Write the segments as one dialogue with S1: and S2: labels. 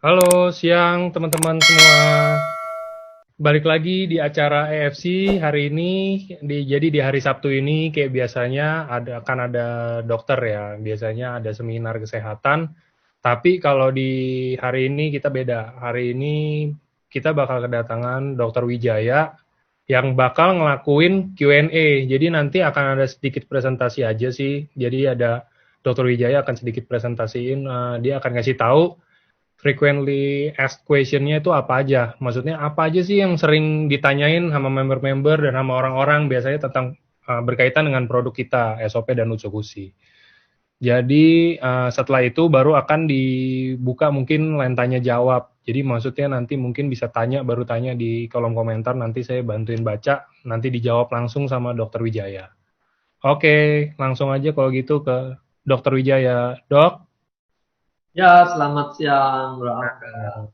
S1: Halo, siang teman-teman semua. Balik lagi di acara EFC hari ini. Jadi di hari Sabtu ini kayak biasanya akan ada dokter ya. Biasanya ada seminar kesehatan. Tapi kalau di hari ini kita beda. Hari ini kita bakal kedatangan Dokter Wijaya yang bakal ngelakuin Q&A. Jadi nanti akan ada sedikit presentasi aja sih. Jadi ada Dokter Wijaya akan sedikit presentasiin. Dia akan ngasih tahu frequently asked question-nya itu apa aja? Maksudnya apa aja sih yang sering ditanyain sama member-member dan sama orang-orang biasanya tentang berkaitan dengan produk kita, SOP dan Utsukushi. Jadi setelah itu baru akan dibuka mungkin line tanya jawab. Jadi maksudnya nanti mungkin bisa tanya, baru tanya di kolom komentar, nanti saya bantuin baca, nanti dijawab langsung sama Dokter Wijaya. Oke, langsung aja kalau gitu ke Dokter Wijaya. Dok?
S2: Ya, selamat siang, Bro Angga.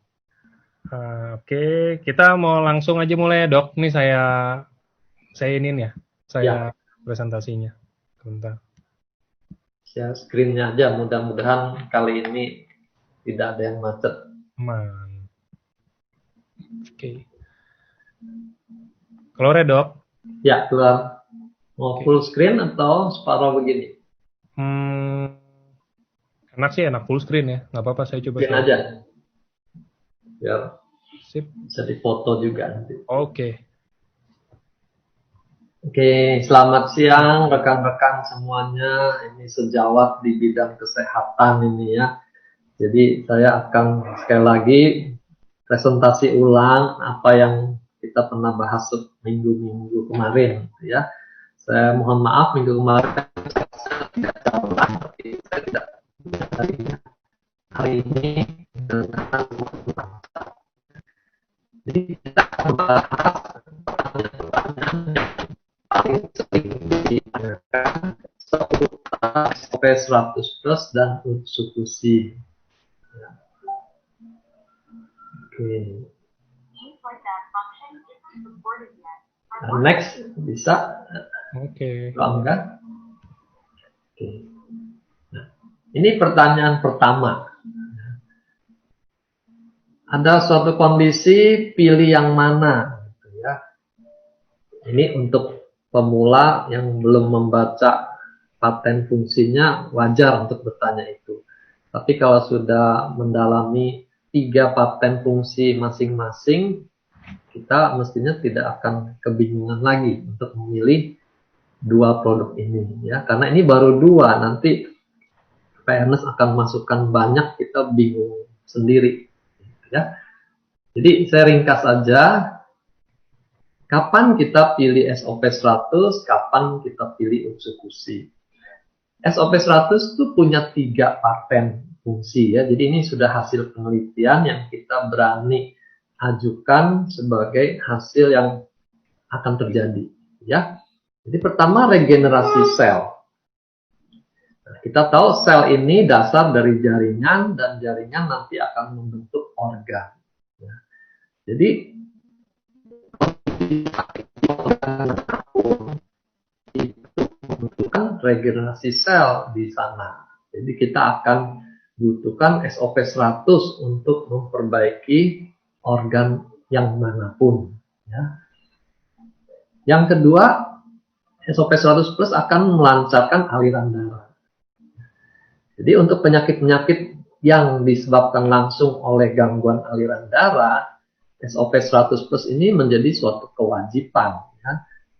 S1: Oke, kita mau langsung aja mulai ya, Dok. Ini saya ini ya, saya
S2: Ya,
S1: presentasinya. Bentar.
S2: share screen-nya aja. Mudah-mudahan kali ini tidak ada yang macet.
S1: Man. Oke. Keluar ya, Dok.
S2: Ya, keluar. Mau
S1: Oke.
S2: full screen atau separuh begini?
S1: Hmm, enak sih, enak full screen ya. Nggak apa-apa, saya coba
S2: Screen
S1: share.
S2: aja, biar
S1: Sip.
S2: bisa difoto juga nanti.
S1: Oke.
S2: Oke, selamat siang rekan-rekan semuanya. Ini sejawat di bidang kesehatan ini ya. Jadi saya akan sekali lagi presentasi ulang apa yang kita pernah bahas minggu-minggu kemarin ya. Saya mohon maaf minggu kemarin tidak ulang, tapi saya tidak hari ini tentang jadi kita akan bahas paling sering ditanyakan seputar SOP 100 plus dan Utsukushi. Oke. Nah, next bisa
S1: Oke.
S2: enggak? Oke. Nah, ini pertanyaan pertama. Ada suatu kondisi, pilih yang mana? Gitu ya. Ini untuk pemula yang belum membaca paten fungsinya, wajar untuk bertanya itu. Tapi kalau sudah mendalami 3 paten fungsi masing-masing, kita mestinya tidak akan kebingungan lagi untuk memilih 2 produk ini ya, karena ini baru 2, nanti PNS akan masukkan banyak, kita bingung sendiri ya. Jadi saya ringkas saja, kapan kita pilih SOP 100, kapan kita pilih Utsukushi. SOP 100 itu punya 3 paten fungsi ya. Jadi ini sudah hasil penelitian yang kita berani ajukan sebagai hasil yang akan terjadi ya. Jadi pertama, regenerasi sel. Nah, kita tahu sel ini dasar dari jaringan dan jaringan nanti akan membentuk organ ya. Jadi membutuhkan regenerasi sel di sana. Jadi kita akan butuhkan SOP 100 untuk memperbaiki organ yang manapun ya. Yang kedua, SOP 100 plus akan melancarkan aliran darah. Jadi untuk penyakit-penyakit yang disebabkan langsung oleh gangguan aliran darah, SOP 100 plus ini menjadi suatu kewajiban ya.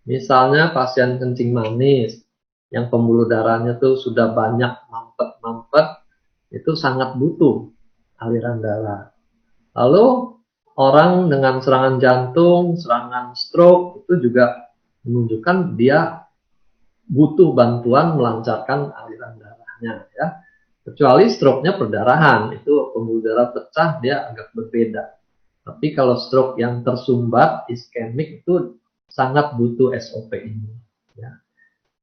S2: Misalnya pasien kencing manis yang pembuluh darahnya tuh sudah banyak mampet-mampet, itu sangat butuh aliran darah. Lalu orang dengan serangan jantung, serangan stroke itu juga menunjukkan dia butuh bantuan melancarkan aliran darahnya ya. Kecuali stroke-nya perdarahan, itu pembuluh darah pecah, dia agak berbeda. Tapi kalau stroke yang tersumbat, iskemik, itu sangat butuh SOP ini ya.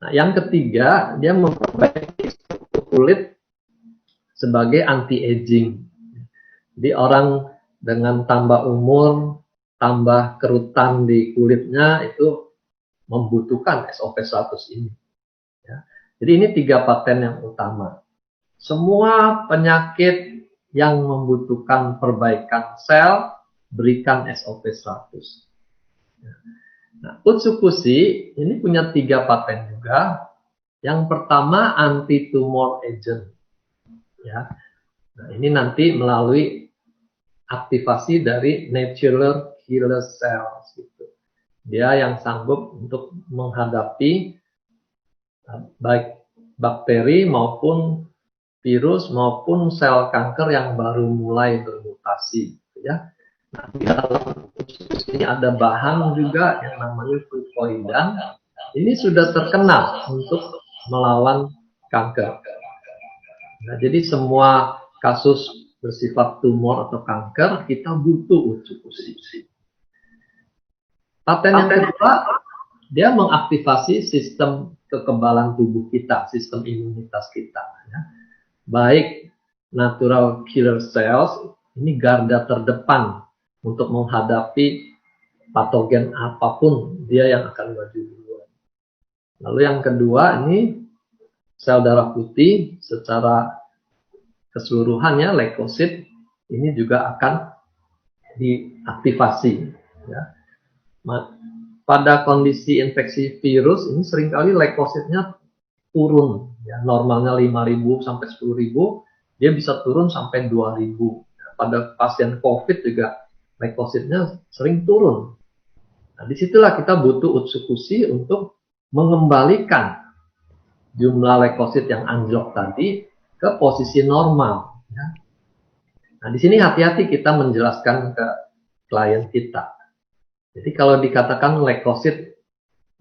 S2: Nah, yang ketiga, dia memperbaiki struktur kulit sebagai anti-aging. Jadi orang dengan tambah umur, tambah kerutan di kulitnya, itu membutuhkan SOP 100 ini ya. Jadi ini 3 paten yang utama. Semua penyakit yang membutuhkan perbaikan sel, berikan SOP 100. Nah, Utsukushi ini punya 3 paten juga. Yang pertama anti-tumor agent. Ya. Nah, ini nanti melalui aktivasi dari natural killer cells. Gitu. Dia yang sanggup untuk menghadapi baik bakteri maupun virus maupun sel kanker yang baru mulai bermutasi. Gitu ya. Nah, di dalam ini ada bahan juga yang namanya fucoidan. Ini sudah terkenal untuk melawan kanker. Nah, jadi semua kasus bersifat tumor atau kanker kita butuh Utsukushi. Paten yang kedua, dia mengaktifasi sistem kekebalan tubuh kita, sistem imunitas kita. Ya. Baik natural killer cells, ini garda terdepan untuk menghadapi patogen apapun dia yang akan maju duluan. Lalu yang kedua ini sel darah putih secara keseluruhannya leukosit ini juga akan diaktifasi. Ya. Pada kondisi infeksi virus ini seringkali leukositnya turun, ya, normalnya 5.000 sampai 10.000, dia bisa turun sampai 2.000. Pada pasien COVID juga leukositnya sering turun. Nah, disitulah kita butuh Utsukushi untuk mengembalikan jumlah leukosit yang anjlok tadi ke posisi normal. Ya. Nah, di sini hati-hati kita menjelaskan ke klien kita. Jadi kalau dikatakan leukosit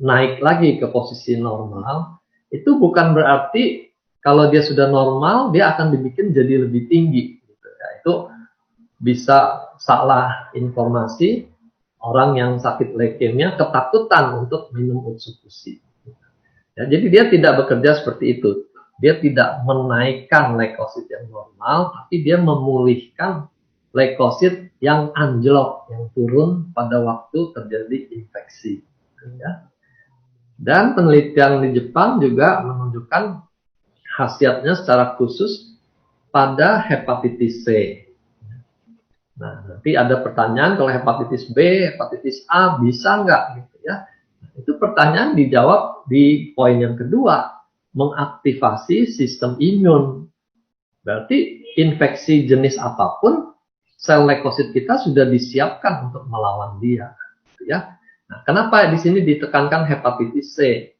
S2: naik lagi ke posisi normal, itu bukan berarti kalau dia sudah normal, dia akan dibikin jadi lebih tinggi. Gitu. Ya, itu bisa salah informasi. Orang yang sakit leukemia ketakutan untuk minum Utsukushi. Ya, jadi dia tidak bekerja seperti itu. Dia tidak menaikkan leukosit yang normal, tapi dia memulihkan leukosit yang anjlok, yang turun pada waktu terjadi infeksi. Ya. Dan penelitian di Jepang juga menunjukkan khasiatnya secara khusus pada hepatitis C. Nah, nanti ada pertanyaan kalau hepatitis B, hepatitis A bisa nggak gitu ya? Itu pertanyaan dijawab di poin yang kedua, mengaktifasi sistem imun. Berarti infeksi jenis apapun, sel leukosit kita sudah disiapkan untuk melawan dia. Gitu ya. Nah, kenapa di sini ditekankan hepatitis C?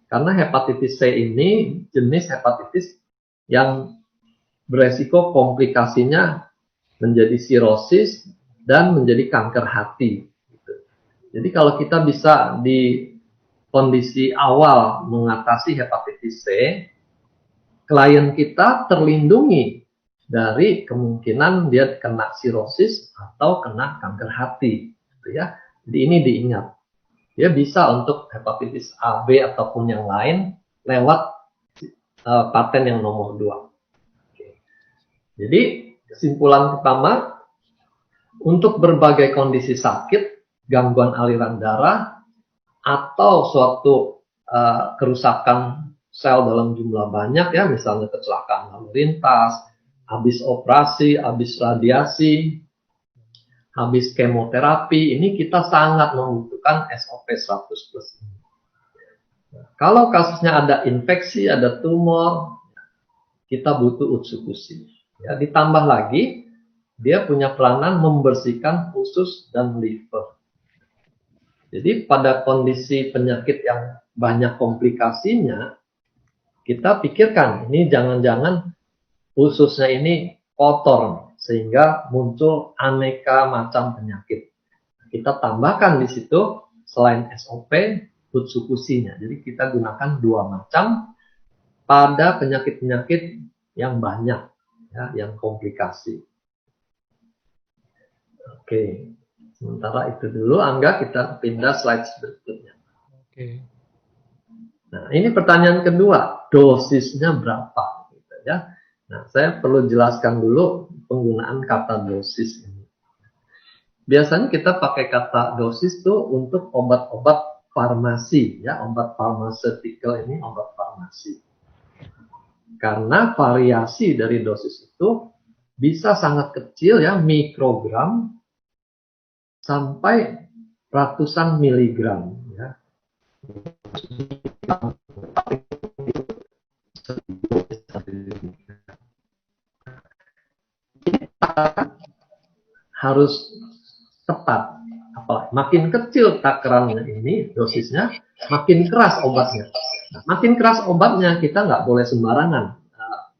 S2: Karena hepatitis C ini jenis hepatitis yang beresiko komplikasinya menjadi sirosis dan menjadi kanker hati. Jadi kalau kita bisa di kondisi awal mengatasi hepatitis C, klien kita terlindungi dari kemungkinan dia kena sirosis atau kena kanker hati. Gitu ya. Jadi ini diingat. Dia bisa untuk hepatitis A, B, ataupun yang lain lewat paten yang nomor 2. Oke. Jadi kesimpulan pertama, untuk berbagai kondisi sakit, gangguan aliran darah, atau suatu kerusakan sel dalam jumlah banyak, ya, misalnya kecelakaan lalu lintas, habis operasi, habis radiasi, habis kemoterapi, ini kita sangat membutuhkan SOP 100+. Nah, kalau kasusnya ada infeksi, ada tumor, kita butuh Utsukushi. Ya, ditambah lagi, dia punya peranan membersihkan usus dan liver. Jadi pada kondisi penyakit yang banyak komplikasinya, kita pikirkan, ini jangan-jangan ususnya ini kotor, sehingga muncul aneka macam penyakit. Kita tambahkan di situ, selain SOP, Utsukushi-nya. Jadi kita gunakan 2 macam pada penyakit-penyakit yang banyak, ya, yang komplikasi. Oke, sementara itu dulu, Angga, kita pindah slide berikutnya.
S1: Oke.
S2: Nah, ini pertanyaan kedua, dosisnya berapa? Gitu ya. Nah, saya perlu jelaskan dulu penggunaan kata dosis ini. Biasanya kita pakai kata dosis tuh untuk obat-obat farmasi, ya, obat pharmaceutical ini obat farmasi. Karena variasi dari dosis itu bisa sangat kecil ya, mikrogram sampai ratusan miligram ya. Harus tepat. Makin kecil takarannya ini, dosisnya, makin keras obatnya. Nah, makin keras obatnya, kita nggak boleh sembarangan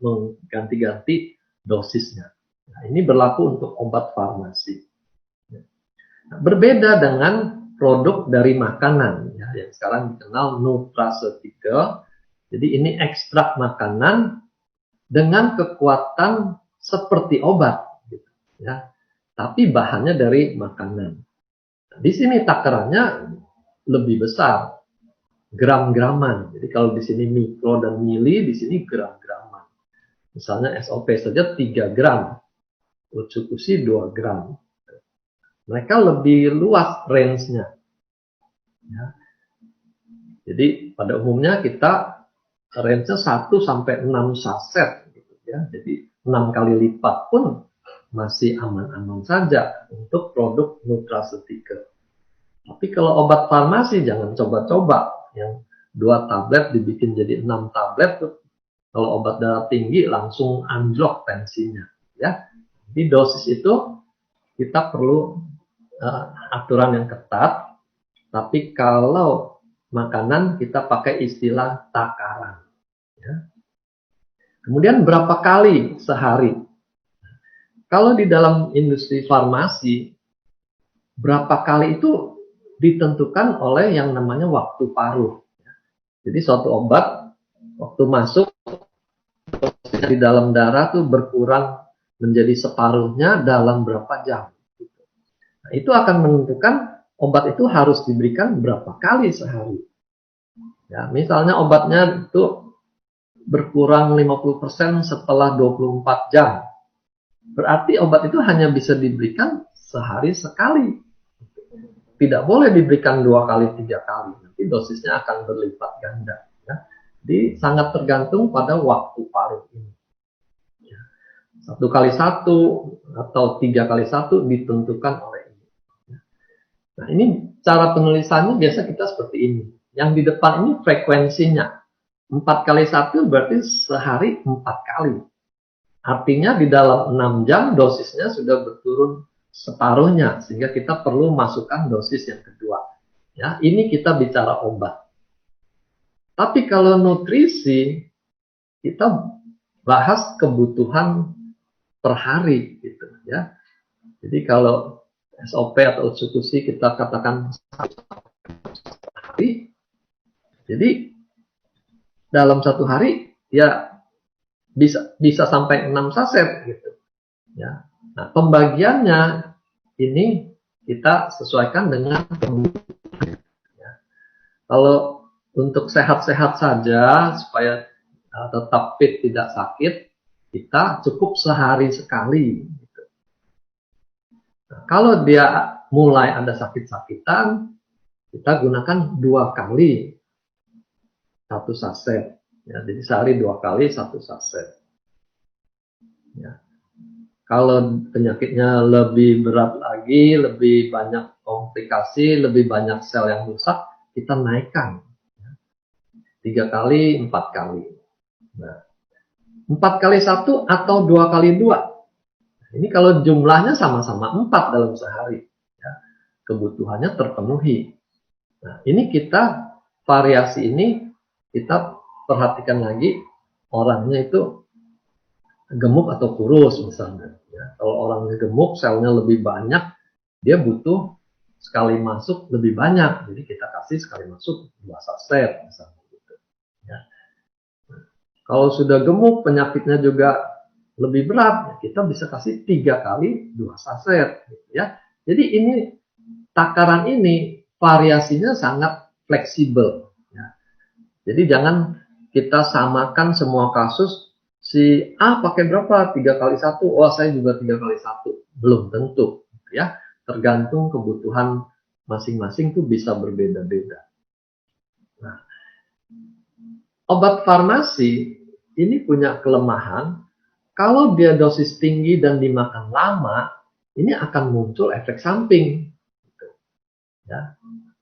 S2: mengganti-ganti dosisnya. Nah, ini berlaku untuk obat farmasi. Nah, berbeda dengan produk dari makanan, ya, yang sekarang dikenal nutraceutical. Jadi ini ekstrak makanan dengan kekuatan seperti obat, gitu, ya. Tapi bahannya dari makanan. Nah, di sini takarannya lebih besar, gram-graman. Jadi kalau di sini mikro dan mili, di sini gram-graman. Misalnya SOP saja 3 gram, Otsukushi 2 gram. Mereka lebih luas range-nya. Ya. Jadi pada umumnya kita range-nya 1 sampai 6 saset. Gitu, ya. Jadi 6 kali lipat pun masih aman-aman saja untuk produk nutraceutical. Tapi kalau obat farmasi jangan coba-coba. Yang 2 tablet dibikin jadi 6 tablet tuh. Kalau obat darah tinggi langsung anjlok tensinya. Ya. Di dosis itu kita perlu aturan yang ketat. Tapi kalau makanan kita pakai istilah takaran. Ya. Kemudian berapa kali sehari? Kalau di dalam industri farmasi, berapa kali itu ditentukan oleh yang namanya waktu paruh. Jadi suatu obat, waktu masuk di dalam darah tuh berkurang menjadi separuhnya dalam berapa jam. Nah, itu akan menentukan obat itu harus diberikan berapa kali sehari. Ya, misalnya obatnya itu berkurang 50% setelah 24 jam. Berarti obat itu hanya bisa diberikan sehari sekali. Tidak boleh diberikan 2 kali, 3 kali. Nanti dosisnya akan berlipat ganda. Ya. Jadi sangat tergantung pada waktu paruh ini. 1 kali 1 atau 3 kali 1 ditentukan oleh ini. Nah, ini cara penulisannya biasa kita seperti ini. Yang di depan ini frekuensinya. 4 kali 1 berarti sehari 4 kali. Artinya di dalam 6 jam dosisnya sudah berturun separuhnya. Sehingga kita perlu masukkan dosis yang kedua. Ya, ini kita bicara obat. Tapi kalau nutrisi, kita bahas kebutuhan per hari. Gitu, ya. Jadi kalau SOP atau Otsukushi kita katakan hari, jadi dalam 1 hari ya bisa sampai 6 saset gitu. Ya. Nah, pembagiannya ini kita sesuaikan dengan ya. Kalau untuk sehat-sehat saja supaya tetap fit tidak sakit, kita cukup sehari sekali. Gitu. Nah, kalau dia mulai ada sakit-sakitan, kita gunakan 2 kali 1 saset. Ya, jadi sehari 2 kali 1 saset. Ya. Kalau penyakitnya lebih berat lagi, lebih banyak komplikasi, lebih banyak sel yang rusak, kita naikkan. 3 kali, 4 kali. Nah, 4 kali 1 atau 2 kali 2. Ini kalau jumlahnya sama-sama 4 dalam sehari. Ya, kebutuhannya terpenuhi. Nah, ini kita, variasi ini, kita perhatikan lagi, orangnya itu gemuk atau kurus misalnya. Ya, kalau orangnya gemuk, selnya lebih banyak, dia butuh sekali masuk lebih banyak. Jadi kita kasih sekali masuk 2 saset misalnya. Gitu. Ya. Kalau sudah gemuk, penyakitnya juga lebih berat, kita bisa kasih 3 kali 2 saset. Gitu, ya. Jadi ini takaran ini variasinya sangat fleksibel. Ya. Jadi jangan kita samakan semua kasus. Si A pakai berapa? 3 kali 1. Oh, saya juga 3 kali 1. Belum tentu. Ya. Tergantung kebutuhan masing-masing itu bisa berbeda-beda. Nah, obat farmasi ini punya kelemahan. Kalau dia dosis tinggi dan dimakan lama, ini akan muncul efek samping. Ya.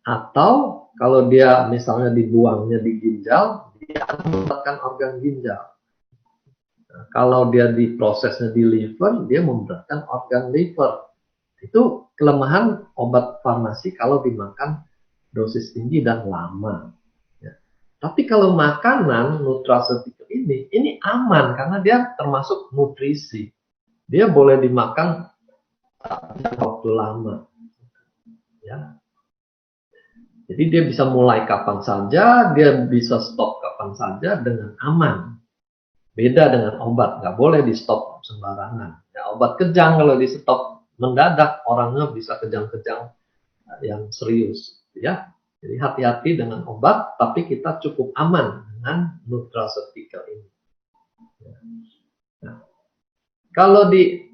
S2: Atau kalau dia misalnya dibuangnya di ginjal, dia akan memberatkan organ ginjal. Nah, kalau dia diprosesnya di liver, dia memberatkan organ liver. Itu kelemahan obat farmasi kalau dimakan dosis tinggi dan lama. Ya. Tapi kalau makanan nutraceutical ini aman karena dia termasuk nutrisi. Dia boleh dimakan waktu lama. Ya. Jadi dia bisa mulai kapan saja, dia bisa stop kapan saja dengan aman. Beda dengan obat, nggak boleh di stop sembarangan. Ya, obat kejang kalau di stop mendadak, orangnya bisa kejang-kejang yang serius. Ya. Jadi hati-hati dengan obat, tapi kita cukup aman dengan nutraceutical ini. Nah, kalau di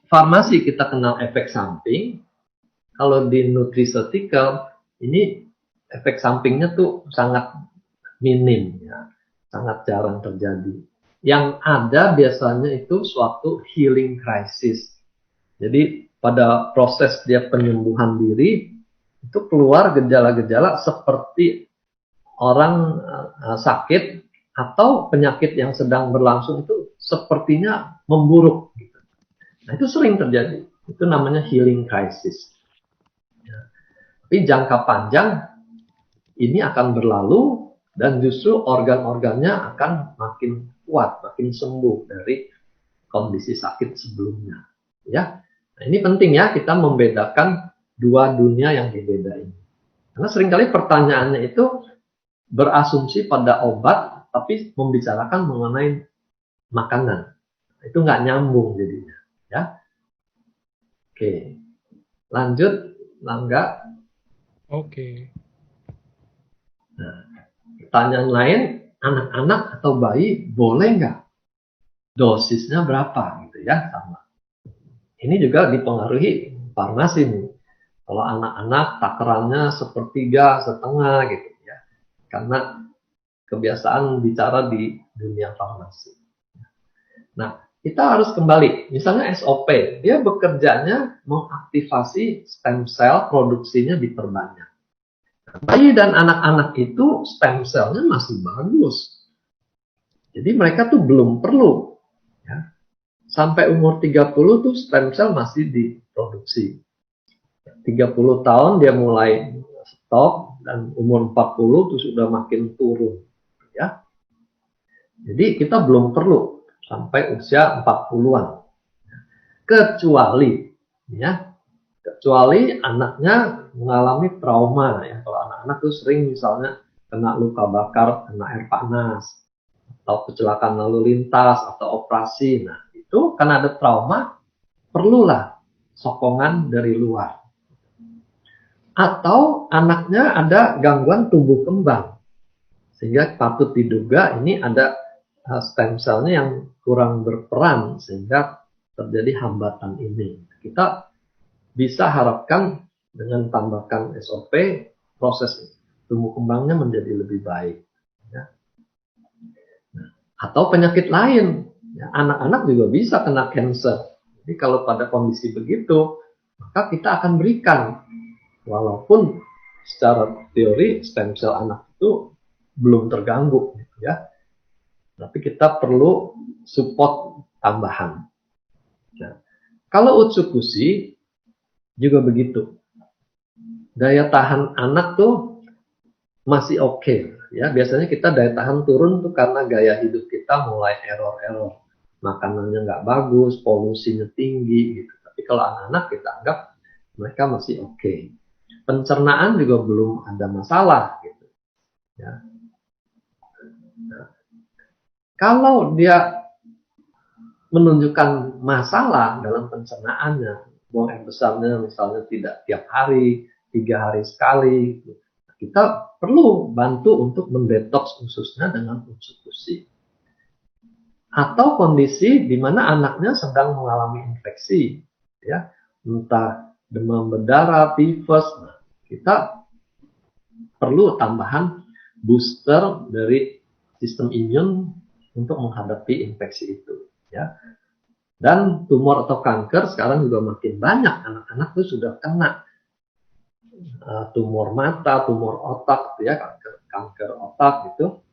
S2: farmasi kita kenal efek samping, kalau di nutraceutical ini efek sampingnya tuh sangat minim, ya, sangat jarang terjadi. Yang ada biasanya itu suatu healing crisis. Jadi pada proses dia penyembuhan diri itu keluar gejala-gejala seperti orang sakit atau penyakit yang sedang berlangsung itu sepertinya memburuk. Nah itu sering terjadi. Itu namanya healing crisis. Tapi jangka panjang ini akan berlalu dan justru organ-organnya akan makin kuat, makin sembuh dari kondisi sakit sebelumnya. Ya, nah, ini penting ya kita membedakan dua dunia yang berbeda ini. Karena seringkali pertanyaannya itu berasumsi pada obat, tapi membicarakan mengenai makanan. Itu nggak nyambung jadinya. Ya, oke, lanjut, Langga.
S1: Oke.
S2: Nah, pertanyaan lain, anak-anak atau bayi boleh nggak? Dosisnya berapa gitu ya, sama. Ini juga dipengaruhi farmasi nih. Kalau anak-anak takarannya sepertiga, setengah gitu ya. Karena kebiasaan bicara di dunia farmasi. Nah, kita harus kembali, misalnya SOP, dia bekerjanya mengaktifasi stem cell, produksinya diperbanyak. Bayi dan anak-anak itu stem cell-nya masih bagus. Jadi mereka tuh belum perlu. Ya. Sampai umur 30 tuh stem cell masih diproduksi. 30 tahun dia mulai stop dan umur 40 tuh sudah makin turun. Ya. Jadi kita belum perlu sampai usia 40-an. Kecuali anaknya mengalami trauma ya. Kalau anak-anak tuh sering misalnya kena luka bakar, kena air panas, atau kecelakaan lalu lintas, atau operasi. Nah, itu karena ada trauma, perlulah sokongan dari luar. Atau anaknya ada gangguan tumbuh kembang, sehingga patut diduga ini ada stem cell-nya yang kurang berperan, sehingga terjadi hambatan ini. Kita bisa harapkan dengan tambahkan SOP, proses tumbuh kembangnya menjadi lebih baik. Ya. Nah, atau penyakit lain, ya, anak-anak juga bisa kena cancer. Jadi kalau pada kondisi begitu, maka kita akan berikan, walaupun secara teori stem cell anak itu belum terganggu, gitu ya. Tapi kita perlu support tambahan. Nah, kalau Utsukushi juga begitu. Daya tahan anak tuh masih oke. Ya, biasanya kita daya tahan turun tuh karena gaya hidup kita mulai error-error. Makanannya nggak bagus, polusinya tinggi gitu. Tapi kalau anak-anak kita anggap mereka masih oke. Pencernaan juga belum ada masalah gitu. Ya. Nah, kalau dia menunjukkan masalah dalam pencernaannya, buang air besarnya misalnya tidak tiap hari, 3 hari sekali, kita perlu bantu untuk mendetoks ususnya dengan Utsukushi. Atau kondisi di mana anaknya sedang mengalami infeksi, ya, entah demam berdarah, tifus, nah, kita perlu tambahan booster dari sistem imun untuk menghadapi infeksi itu, ya. Dan tumor atau kanker sekarang juga makin banyak, anak-anak tuh sudah kena tumor mata, tumor otak, gitu ya, kanker otak gitu.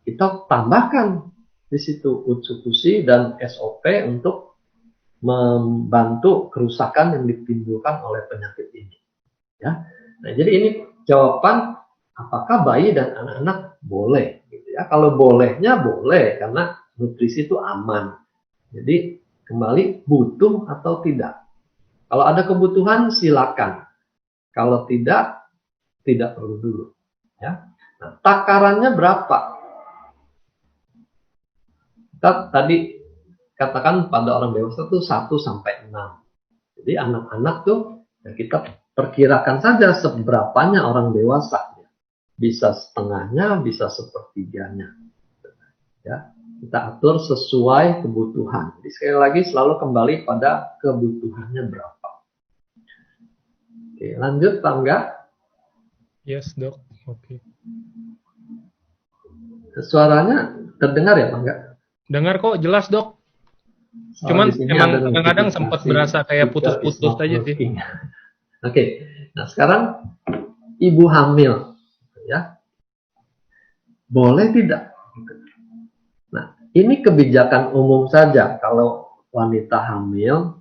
S2: Kita tambahkan di situ Utsukushi dan SOP untuk membantu kerusakan yang ditimbulkan oleh penyakit ini. Ya, nah jadi ini jawaban apakah bayi dan anak-anak boleh, gitu ya. Kalau bolehnya boleh karena nutrisi itu aman. Jadi kembali butuh atau tidak. Kalau ada kebutuhan silakan. Kalau tidak, tidak perlu dulu. Ya. Nah, takarannya berapa? Kita tadi katakan pada orang dewasa tuh 1 sampai 6. Jadi anak-anak tuh ya kita perkirakan saja seberapanya orang dewasa. Bisa setengahnya, bisa sepertiganya. Ya, kita atur sesuai kebutuhan. Jadi sekali lagi selalu kembali pada kebutuhannya berapa. Oke, lanjut Pak Angga.
S1: Yes, Dok. Oke.
S2: Suaranya terdengar ya Pak Angga?
S1: Dengar kok, jelas, Dok. Cuman emang kadang-kadang sempat berasa kayak putus-putus aja sih.
S2: Oke. Nah, sekarang ibu hamil ya. Boleh tidak? Nah, ini kebijakan umum saja kalau wanita hamil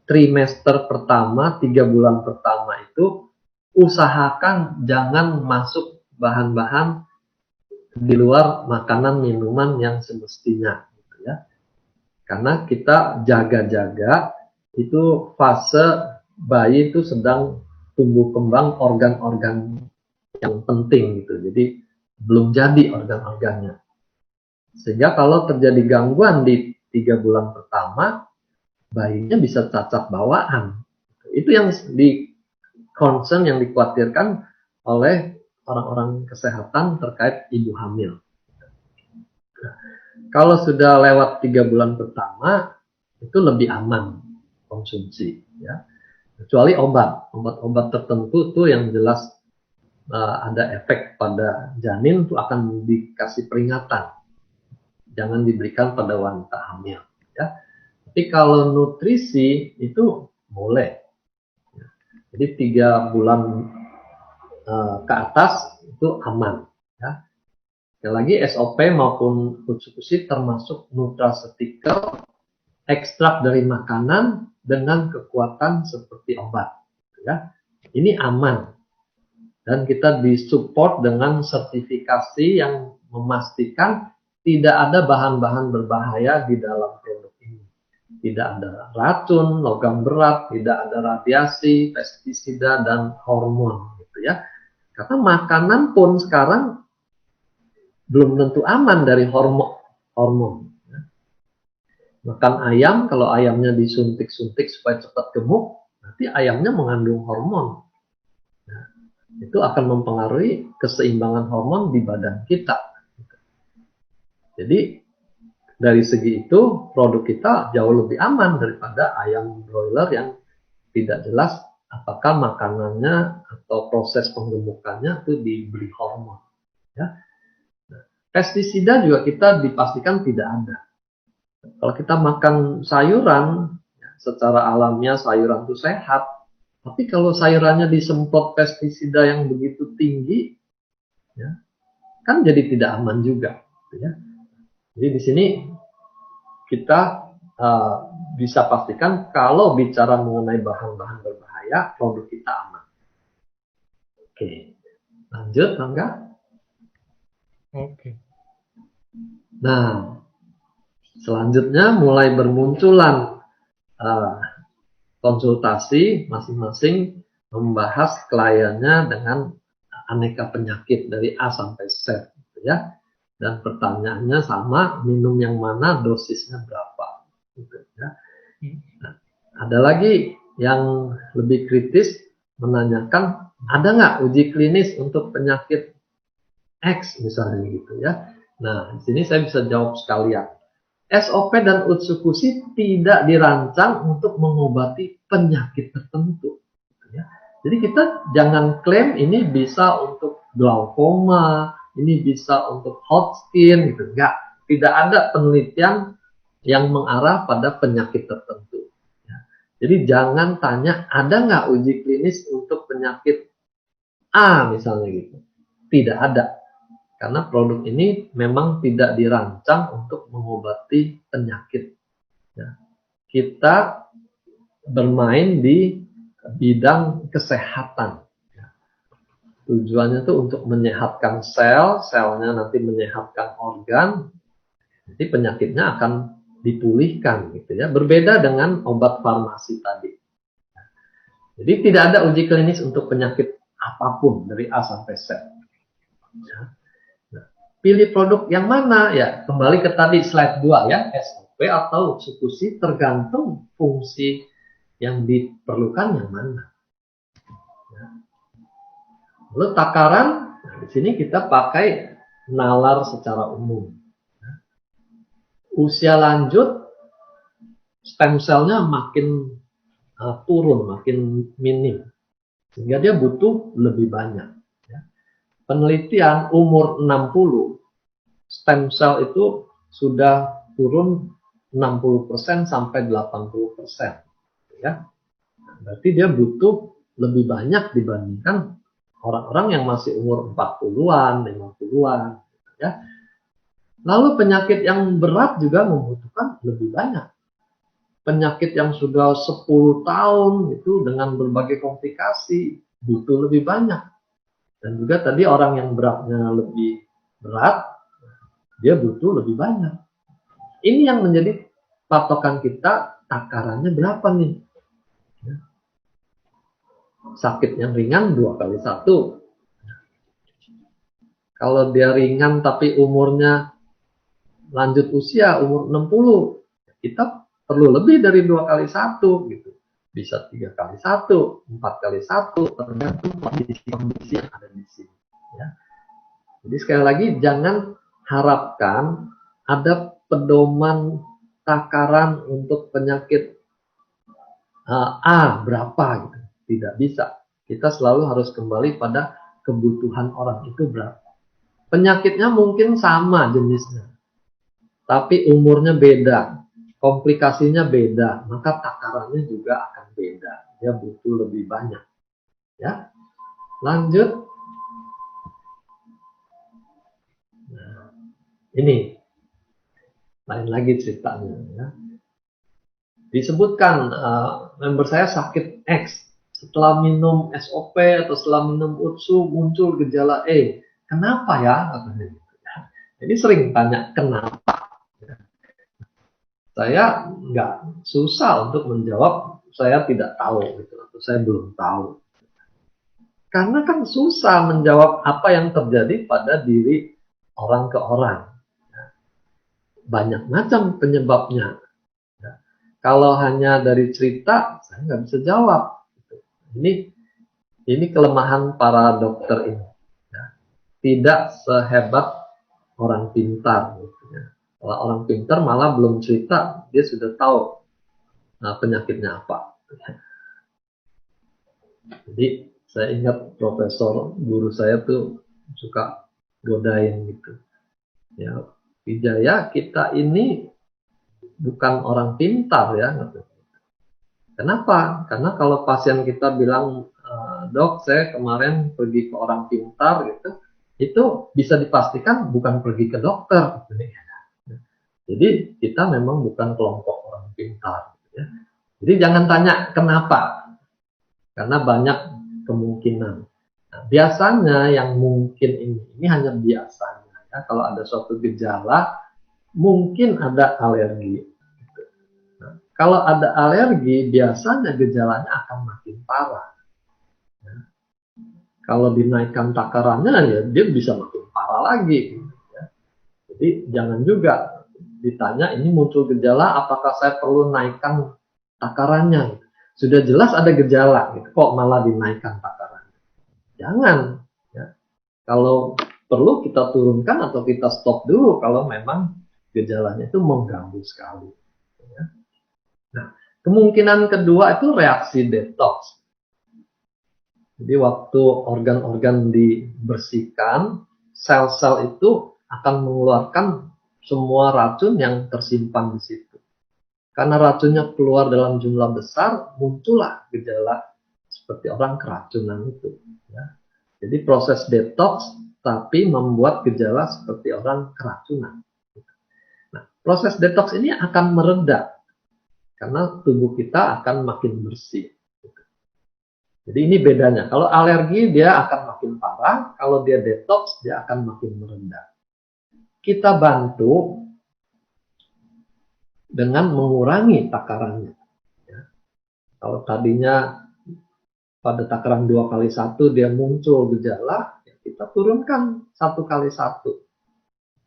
S2: trimester pertama, 3 bulan pertama itu usahakan jangan masuk bahan-bahan di luar makanan minuman yang semestinya, gitu ya. Karena kita jaga-jaga itu fase bayi itu sedang tumbuh kembang organ-organ yang penting gitu. Jadi belum jadi organ-organnya. Sehingga kalau terjadi gangguan di 3 bulan pertama, bayinya bisa cacat bawaan. Itu yang concern yang dikhawatirkan oleh orang-orang kesehatan terkait ibu hamil. Kalau sudah lewat 3 bulan pertama, itu lebih aman konsumsi. Ya. Kecuali obat-obat tertentu tuh yang jelas ada efek pada janin itu akan dikasih peringatan. Jangan diberikan pada wanita hamil. Ya. Tapi kalau nutrisi itu boleh. Jadi 3 bulan ke atas itu aman. Ya. Sekali lagi SOP maupun Utsukushi termasuk nutraceutical, ekstrak dari makanan dengan kekuatan seperti obat. Ya. Ini aman. Dan kita disupport dengan sertifikasi yang memastikan tidak ada bahan-bahan berbahaya di dalam produk ini. Tidak ada racun, logam berat, tidak ada radiasi, pestisida, dan hormon. Gitu ya. Karena makanan pun sekarang belum tentu aman dari hormon. Makan ayam, kalau ayamnya disuntik-suntik supaya cepat gemuk, nanti ayamnya mengandung hormon. Nah, itu akan mempengaruhi keseimbangan hormon di badan kita. Jadi dari segi itu produk kita jauh lebih aman daripada ayam broiler yang tidak jelas apakah makanannya atau proses penggemukannya itu diberi hormon. Ya. Nah, pestisida juga kita dipastikan tidak ada. Kalau kita makan sayuran, ya, secara alamiah sayuran itu sehat. Tapi kalau sayurannya disemprot pestisida yang begitu tinggi, ya, kan jadi tidak aman juga. Ya. Jadi di sini kita bisa pastikan kalau bicara mengenai bahan-bahan berbahaya, produk kita aman. Oke, lanjut, Angga.
S1: Oke.
S2: Nah, selanjutnya mulai bermunculan konsultasi masing-masing membahas kliennya dengan aneka penyakit dari A sampai Z, gitu ya. Dan pertanyaannya sama, minum yang mana, dosisnya berapa, gitu ya. Nah, ada lagi yang lebih kritis menanyakan ada nggak uji klinis untuk penyakit X misalnya gitu ya. Nah, di sini saya bisa jawab sekalian. SOP dan Utsukushi tidak dirancang untuk mengobati penyakit tertentu. Gitu ya. Jadi kita jangan klaim ini bisa untuk glaukoma, ini bisa untuk Hodgkin gitu. Enggak, tidak ada penelitian yang mengarah pada penyakit tertentu. Ya. Jadi jangan tanya, ada nggak uji klinis untuk penyakit A misalnya gitu. Tidak ada. Karena produk ini memang tidak dirancang untuk mengobati penyakit. Ya. Kita bermain di bidang kesehatan. Tujuannya itu untuk menyehatkan sel, selnya nanti menyehatkan organ, nanti penyakitnya akan dipulihkan gitu ya. Berbeda dengan obat farmasi tadi. Jadi tidak ada uji klinis untuk penyakit apapun dari A sampai Z. Ya. Nah, pilih produk yang mana ya? Kembali ke tadi slide 2 ya, SOP atau substitusi tergantung fungsi yang diperlukan yang mana. Lalu takaran, nah di sini kita pakai nalar secara umum. Usia lanjut, stem cell-nya makin turun, makin minim. Sehingga dia butuh lebih banyak. Penelitian umur 60, stem cell itu sudah turun 60% sampai 80%. Ya. Berarti dia butuh lebih banyak dibandingkan orang-orang yang masih umur 40-an, 50-an. Ya. Lalu penyakit yang berat juga membutuhkan lebih banyak. Penyakit yang sudah 10 tahun itu dengan berbagai komplikasi butuh lebih banyak. Dan juga tadi orang yang beratnya lebih berat, dia butuh lebih banyak. Ini yang menjadi patokan kita, takarannya berapa nih? Sakit yang ringan 2x1. Kalau dia ringan tapi umurnya lanjut usia, umur 60, kita perlu lebih dari 2x1 gitu. Bisa 3x1, 4x1, tergantung kondisi yang ada di sini. Ya. Jadi sekali lagi jangan harapkan ada pedoman takaran untuk penyakit A berapa gitu. Tidak bisa. Kita selalu harus kembali pada kebutuhan orang itu berapa. Penyakitnya mungkin sama jenisnya, tapi umurnya beda, komplikasinya beda, maka takarannya juga akan beda. Dia butuh lebih banyak. Ya, lanjut. Nah, ini lain lagi ceritanya. Ya. Disebutkan member saya sakit X. Setelah minum SOP atau setelah minum UTSU muncul gejala E. Kenapa ya? Jadi sering tanya kenapa. Saya nggak susah untuk menjawab saya tidak tahu gitu, atau saya belum tahu. Karena kan susah menjawab apa yang terjadi pada diri orang ke orang. Banyak macam penyebabnya. Kalau hanya dari cerita, saya nggak bisa jawab. Ini kelemahan para dokter ini. Tidak sehebat orang pintar. Kalau orang pintar malah belum cerita, dia sudah tahu penyakitnya apa. Jadi saya ingat profesor guru saya tuh suka godain gitu. Ya, Wijaya, kita ini bukan orang pintar ya. Kenapa? Karena kalau pasien kita bilang, dok, saya kemarin pergi ke orang pintar gitu, itu bisa dipastikan bukan pergi ke dokter. Jadi kita memang bukan kelompok orang pintar. Ya. Jadi jangan tanya kenapa, karena banyak kemungkinan. Nah, biasanya yang mungkin ini hanya biasanya. Ya. Kalau ada suatu gejala, mungkin ada alergi. Kalau ada alergi, biasanya gejalanya akan makin parah. Ya. Kalau dinaikkan takarannya, ya dia bisa makin parah lagi. Ya. Jadi jangan juga ditanya ini muncul gejala, apakah saya perlu naikkan takarannya? Sudah jelas ada gejala, gitu. Kok malah dinaikkan takarannya? Jangan. Ya. Kalau perlu kita turunkan atau kita stop dulu kalau memang gejalanya itu mengganggu sekali. Ya. Nah, kemungkinan kedua itu reaksi detox. Jadi waktu organ-organ dibersihkan, sel-sel itu akan mengeluarkan semua racun yang tersimpan di situ. Karena racunnya keluar dalam jumlah besar, muncullah gejala seperti orang keracunan itu. Ya. Jadi proses detox tapi membuat gejala seperti orang keracunan. Nah, proses detox ini akan mereda karena tubuh kita akan makin bersih. Jadi ini bedanya. Kalau alergi dia akan makin parah, kalau dia detox dia akan makin mereda. Kita bantu dengan mengurangi takarannya. Ya. Kalau tadinya pada takaran 2x1 dia muncul gejala, ya kita turunkan 1x1.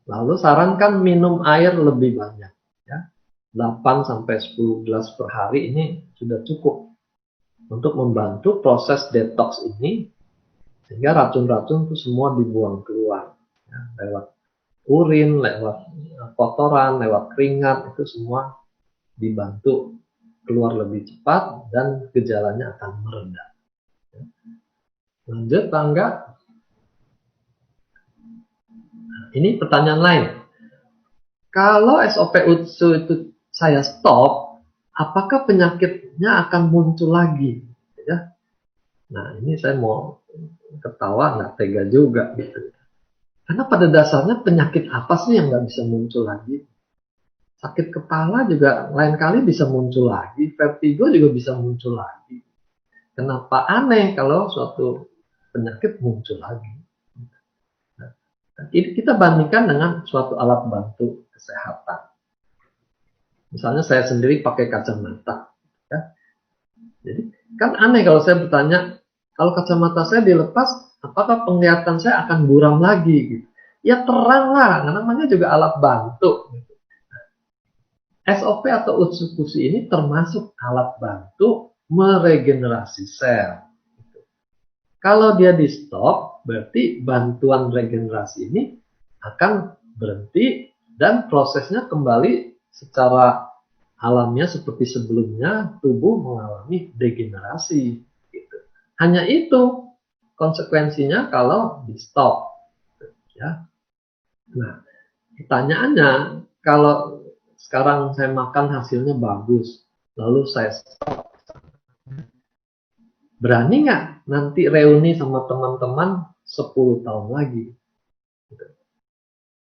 S2: Lalu sarankan minum air lebih banyak. Ya. 8-10 gelas per hari ini sudah cukup untuk membantu proses detox ini sehingga racun-racun itu semua dibuang keluar ya, lewat urin, lewat kotoran, lewat keringat itu semua dibantu keluar lebih cepat dan gejalanya akan mereda. Lanjut tangga. Ini pertanyaan lain. Kalau SOP UTSU itu saya stop, apakah penyakitnya akan muncul lagi? Ya. Nah ini saya mau ketawa nggak tega juga gitu. Karena pada dasarnya penyakit apa sih yang nggak bisa muncul lagi? Sakit kepala juga lain kali bisa muncul lagi, vertigo juga bisa muncul lagi. Kenapa aneh kalau suatu penyakit muncul lagi? Nah, ini kita bandingkan dengan suatu alat bantu kesehatan. Misalnya saya sendiri pakai kacamata. Ya. Jadi kan aneh kalau saya bertanya, kalau kacamata saya dilepas, apakah penglihatan saya akan buram lagi? Gitu. Ya terang lah, namanya juga alat bantu. SOP atau utsikusi ini termasuk alat bantu meregenerasi sel. Kalau dia di stop, berarti bantuan regenerasi ini akan berhenti dan prosesnya kembali secara alamiah seperti sebelumnya, tubuh mengalami degenerasi. Gitu. Hanya itu konsekuensinya kalau di stop. Ya. Nah, pertanyaannya, kalau sekarang saya makan hasilnya bagus, lalu saya stop. Berani nggak nanti reuni sama teman-teman 10 tahun lagi?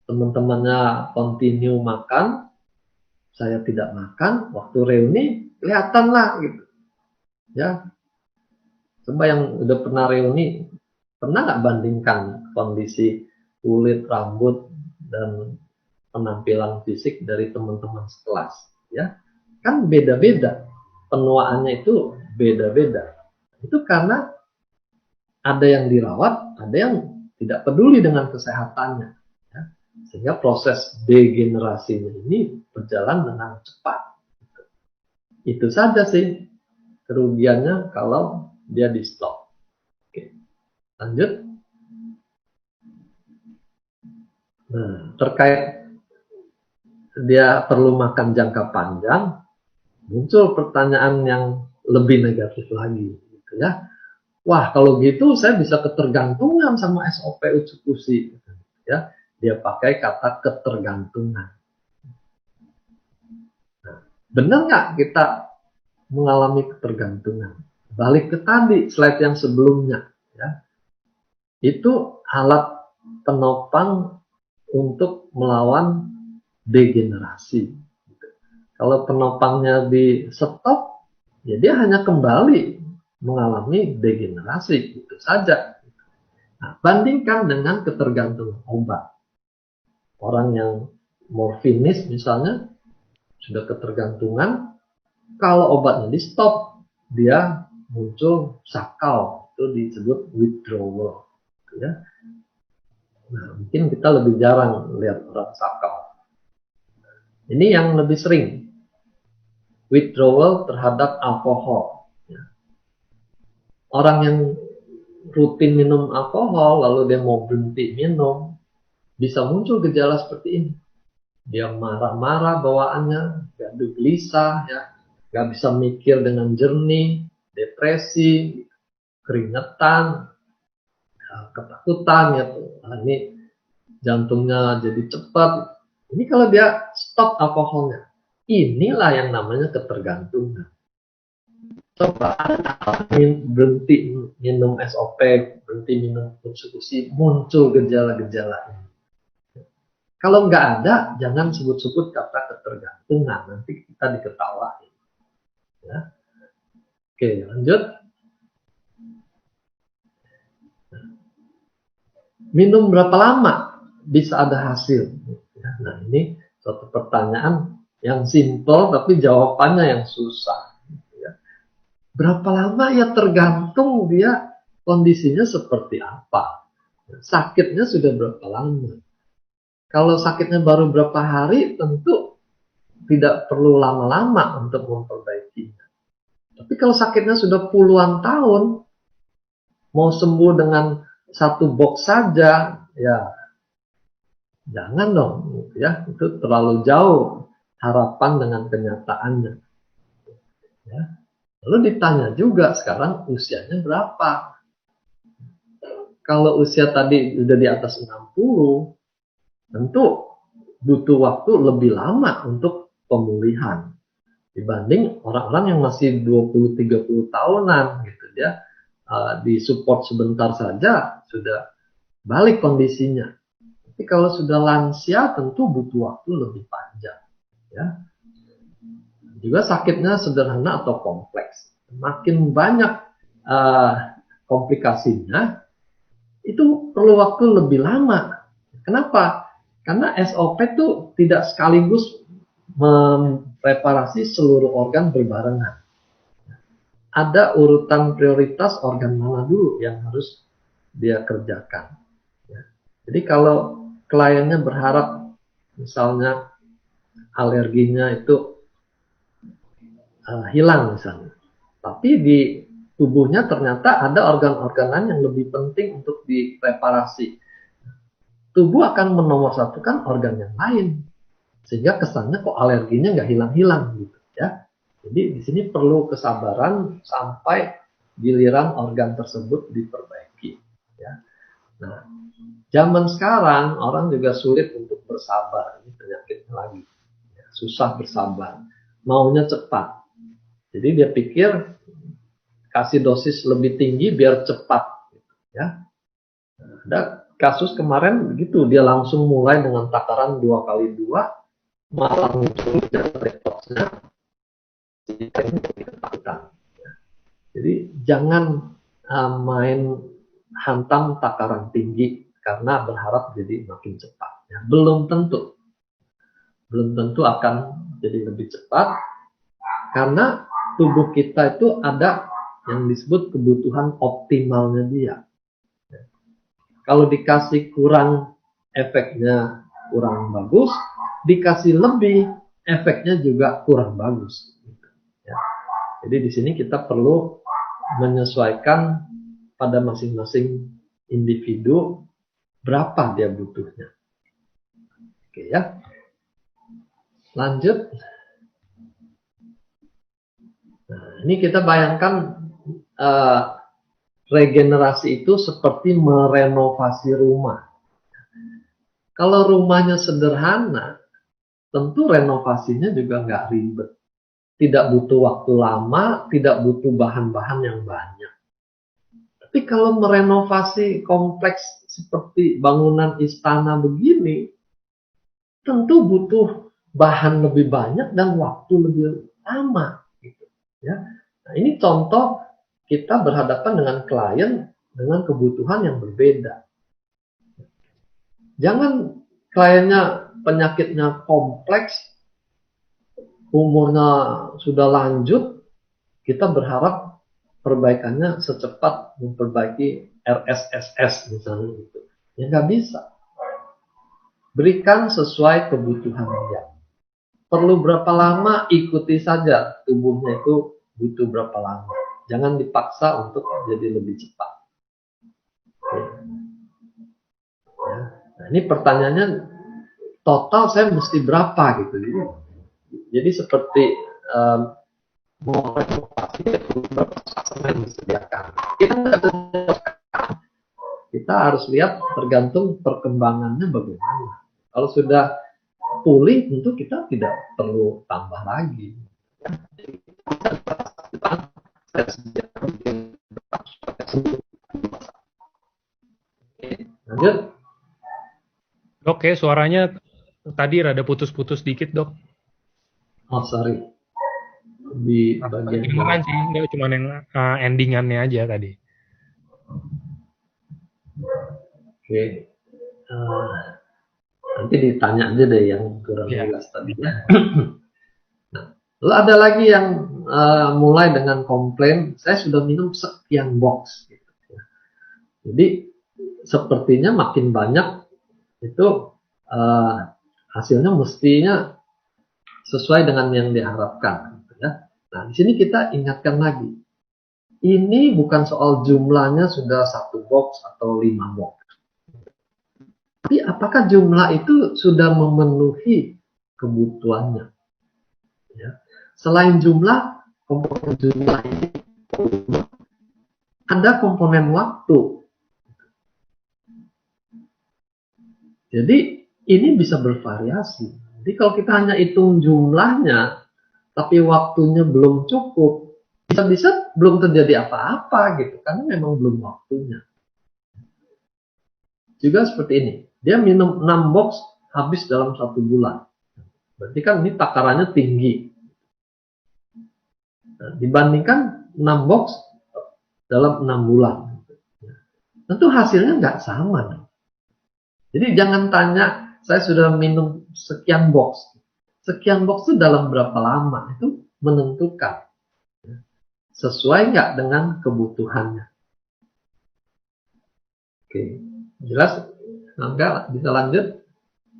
S2: Teman-temannya continue makan, saya tidak makan, waktu reuni kelihatan lah gitu. Ya, coba yang udah pernah reuni, pernah nggak bandingkan kondisi kulit, rambut, dan penampilan fisik dari teman-teman sekelas? Ya, kan beda-beda. Penuaannya itu beda-beda. Itu karena ada yang dirawat, ada yang tidak peduli dengan kesehatannya. Ya. Sehingga proses degenerasinya ini berjalan dengan cepat. Itu saja sih kerugiannya kalau dia di stop. Oke. Lanjut. Nah, terkait dia perlu makan jangka panjang, muncul pertanyaan yang lebih negatif lagi. Gitu ya. Wah, kalau gitu saya bisa ketergantungan sama SOP utsikusi. Ya, dia pakai kata ketergantungan. Nah, benar nggak kita mengalami ketergantungan? Balik ke tadi slide yang sebelumnya, ya. Itu alat penopang untuk melawan degenerasi. Kalau penopangnya di stop, ya dia hanya kembali mengalami degenerasi, itu saja. Nah, bandingkan dengan ketergantungan obat. Orang yang morfinis misalnya sudah ketergantungan, kalau obatnya di stop, dia muncul sakau, itu disebut withdrawal. Ya. Nah, mungkin kita lebih jarang lihat orang sakau. Ini yang lebih sering, withdrawal terhadap alkohol. Ya. Orang yang rutin minum alkohol, lalu dia mau berhenti minum, bisa muncul gejala seperti ini. Dia marah-marah bawaannya, gaduh gelisah, ya, nggak bisa mikir dengan jernih, depresi, keringetan, ketakutan, ya, nah, ini jantungnya jadi cepat. Ini kalau dia stop alkoholnya. Inilah yang namanya ketergantungan. Coba berhenti minum SOP, berhenti minum substitusi, muncul gejala-gejala ini. Kalau nggak ada, jangan sebut-sebut kata ketergantungan, nanti kita diketawain. Ya. Oke, lanjut. Minum berapa lama bisa ada hasil? Nah, ini suatu pertanyaan yang simpel, tapi jawabannya yang susah. Berapa lama ya tergantung dia kondisinya seperti apa. Sakitnya sudah berapa lama. Kalau sakitnya baru berapa hari, tentu tidak perlu lama-lama untuk memperbaikinya. Tapi kalau sakitnya sudah puluhan tahun, mau sembuh dengan satu box saja, ya jangan dong, ya itu terlalu jauh harapan dengan kenyataannya. Ya. Lalu ditanya juga sekarang usianya berapa? Kalau usia tadi sudah di atas 60, tentu butuh waktu lebih lama untuk pemulihan dibanding orang-orang yang masih 20-30 tahunan gitu ya. Di support sebentar saja sudah balik kondisinya. Tapi kalau sudah lansia tentu butuh waktu lebih panjang ya. Juga sakitnya sederhana atau kompleks. Makin banyak komplikasinya, itu perlu waktu lebih lama. Kenapa? Karena SOP itu tidak sekaligus mereparasi seluruh organ berbarengan. Ada urutan prioritas organ mana dulu yang harus dia kerjakan. Jadi kalau kliennya berharap misalnya alerginya itu hilang misalnya, tapi di tubuhnya ternyata ada organ-organ lain yang lebih penting untuk direparasi, tubuh akan menomorsatukan organ yang lain, sehingga kesannya kok alerginya nggak hilang-hilang gitu ya. Jadi di sini perlu kesabaran sampai giliran organ tersebut diperbaiki. Ya. Nah, zaman sekarang orang juga sulit untuk bersabar, ini penyakitnya lagi, ya, susah bersabar, maunya cepat. Jadi dia pikir kasih dosis lebih tinggi biar cepat, ya. Nah, ada kasus kemarin begitu, dia langsung mulai dengan takaran 2x2, malah muncul detoxnya, jadi jangan main hantam takaran tinggi karena berharap jadi makin cepat. Ya, belum tentu akan jadi lebih cepat karena tubuh kita itu ada yang disebut kebutuhan optimalnya dia. Kalau dikasih kurang, efeknya kurang bagus, dikasih lebih, efeknya juga kurang bagus. Ya. Jadi di sini kita perlu menyesuaikan pada masing-masing individu berapa dia butuhnya. Oke ya. Lanjut. Nah, ini kita bayangkan regenerasi itu seperti merenovasi rumah. Kalau rumahnya sederhana, tentu renovasinya juga nggak ribet. Tidak butuh waktu lama, tidak butuh bahan-bahan yang banyak. Tapi kalau merenovasi kompleks seperti bangunan istana begini, tentu butuh bahan lebih banyak dan waktu lebih lama. Gitu, ya. Nah, ini contoh kita berhadapan dengan klien dengan kebutuhan yang berbeda. Jangan kliennya penyakitnya kompleks, umurnya sudah lanjut, kita berharap perbaikannya secepat memperbaiki RSSS misalnya gitu. Ya nggak bisa. Berikan sesuai kebutuhan dia. Perlu berapa lama, ikuti saja tubuhnya itu butuh berapa lama. Jangan dipaksa untuk jadi lebih cepat. Ya. Nah, ini pertanyaannya total saya mesti berapa gitu. Jadi seperti mau renovasi berapa yang disediakan. Kita harus lihat tergantung perkembangannya bagaimana. Kalau sudah pulih, tentu kita tidak perlu tambah lagi. Lanjut.
S1: Oke, suaranya tadi rada putus-putus dikit, Dok.
S2: Oh, sorry. Di bagian
S1: Kedengeran sih, enggak cuma yang endingannya aja tadi.
S2: Oke. Nanti ditanya aja deh yang kurang
S1: Iya.
S2: jelas tadi ya. Nah, lalu ada lagi yang mulai dengan komplain, saya sudah minum sekian box. Gitu, ya. Jadi sepertinya makin banyak itu hasilnya mestinya sesuai dengan yang diharapkan. Gitu, ya. Nah, di sini kita ingatkan lagi, ini bukan soal jumlahnya sudah 1 box atau 5 box. Tapi apakah jumlah itu sudah memenuhi kebutuhannya? Ya. Selain jumlah, komponen jumlah ini ada komponen waktu. Jadi ini bisa bervariasi. Jadi kalau kita hanya hitung jumlahnya, tapi waktunya belum cukup, bisa-bisa belum terjadi apa-apa gitu, karena memang belum waktunya. Juga seperti ini, dia minum 6 box habis dalam 1 bulan. Berarti kan ini takarannya tinggi. Nah, dibandingkan 6 box dalam 6 bulan. Tentu hasilnya nggak sama. Jadi jangan tanya, saya sudah minum sekian box. Sekian box itu dalam berapa lama? Itu menentukan. Sesuai nggak dengan kebutuhannya. Oke, jelas? Enggak, bisa lanjut?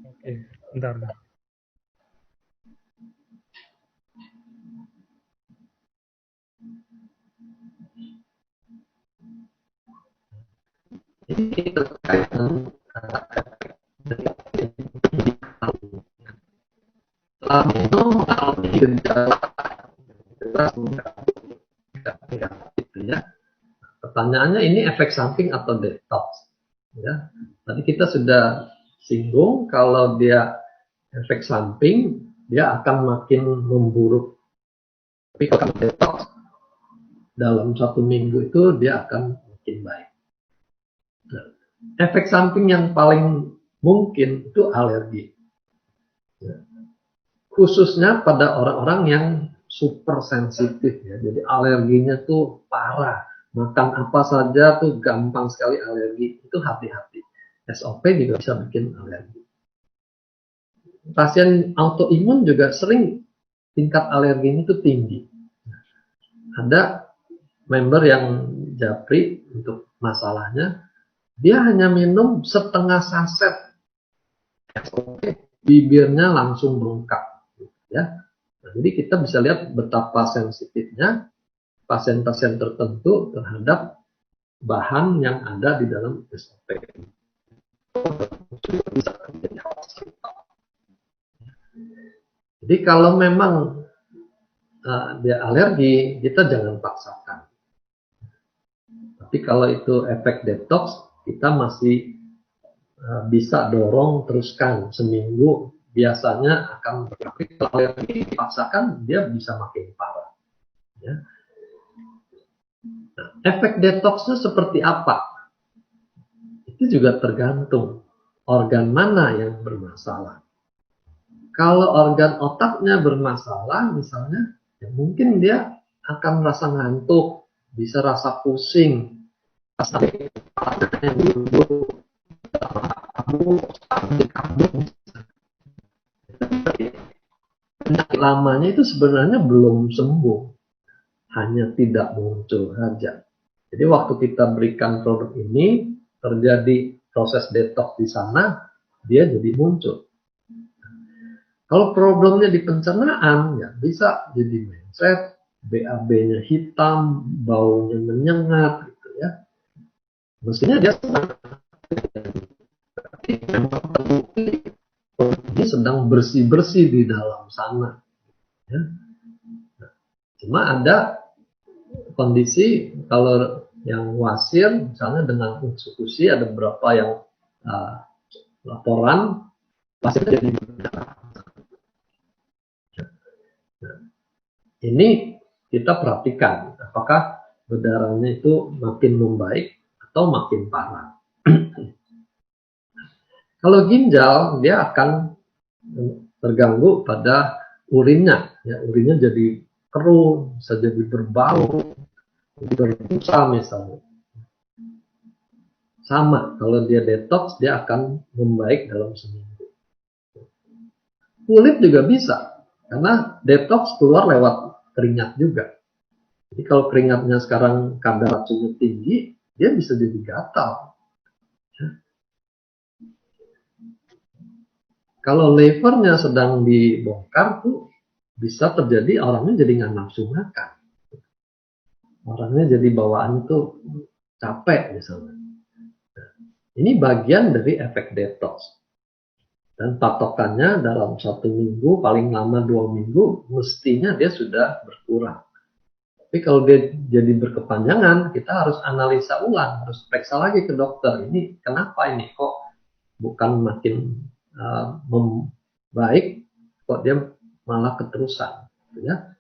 S1: Oke, bentar.
S2: Ini terkait dengan setelah minum mengalami gejala gitu ya. Pertanyaannya ini efek samping atau detox? Ya, tadi kita sudah singgung kalau dia efek samping dia akan makin memburuk. Tapi kalau detox dalam 1 minggu itu dia akan makin baik. Nah, efek samping yang paling mungkin itu alergi. Ya. Khususnya pada orang-orang yang super sensitif ya. Jadi alerginya tuh parah. Makan apa saja tuh gampang sekali alergi. Itu hati-hati. SOP juga bisa bikin alergi. Pasien autoimun juga sering tingkat alerginya itu tinggi. Ada member yang japri untuk masalahnya, dia hanya minum setengah saset, bibirnya langsung bengkak. Ya. Nah, jadi kita bisa lihat betapa sensitifnya pasien-pasien tertentu terhadap bahan yang ada di dalam SOP. Jadi kalau memang dia alergi, kita jangan paksakan. Tapi kalau itu efek detox, kita masih bisa dorong teruskan seminggu. Biasanya akan berarti kalau alergi dipaksakan, dia bisa makin parah. Ya. Nah, efek detoxnya seperti apa? Itu juga tergantung organ mana yang bermasalah. Kalau organ otaknya bermasalah, misalnya, ya mungkin dia akan merasa ngantuk, bisa rasa pusing, penyakit lamanya itu sebenarnya belum sembuh, hanya tidak muncul saja. Jadi waktu kita berikan produk ini, terjadi proses detox di sana, dia jadi muncul. Kalau problemnya di pencernaan, ya bisa jadi mencret, BAB-nya hitam, baunya menyengat, gitu ya. Mestinya dia sedang bersih-bersih di dalam sana. Ya. Cuma ada kondisi kalau yang wasir, misalnya dengan eksekusi ada beberapa yang laporan pasien jadi Ini kita perhatikan apakah berdarahnya itu makin membaik atau makin parah. Kalau ginjal, dia akan terganggu pada urinnya, ya, urinnya jadi keruh, bisa jadi berbau, berbusa misalnya. Sama, kalau dia detox, dia akan membaik dalam seminggu. Kulit juga bisa, karena detox keluar lewat keringat juga. Jadi kalau keringatnya sekarang kadar racunnya tinggi, dia bisa jadi gatal. Kalau levernya sedang dibongkar tuh bisa terjadi orangnya jadi nggak nafsu makan. Orangnya jadi bawaan tuh capek misalnya. Ini bagian dari efek detox. Dan patokannya dalam 1 minggu, paling lama 2 minggu, mestinya dia sudah berkurang. Tapi kalau dia jadi berkepanjangan, kita harus analisa ulang, harus periksa lagi ke dokter. Ini kenapa ini kok bukan makin membaik, kok dia malah keterusan. Ya.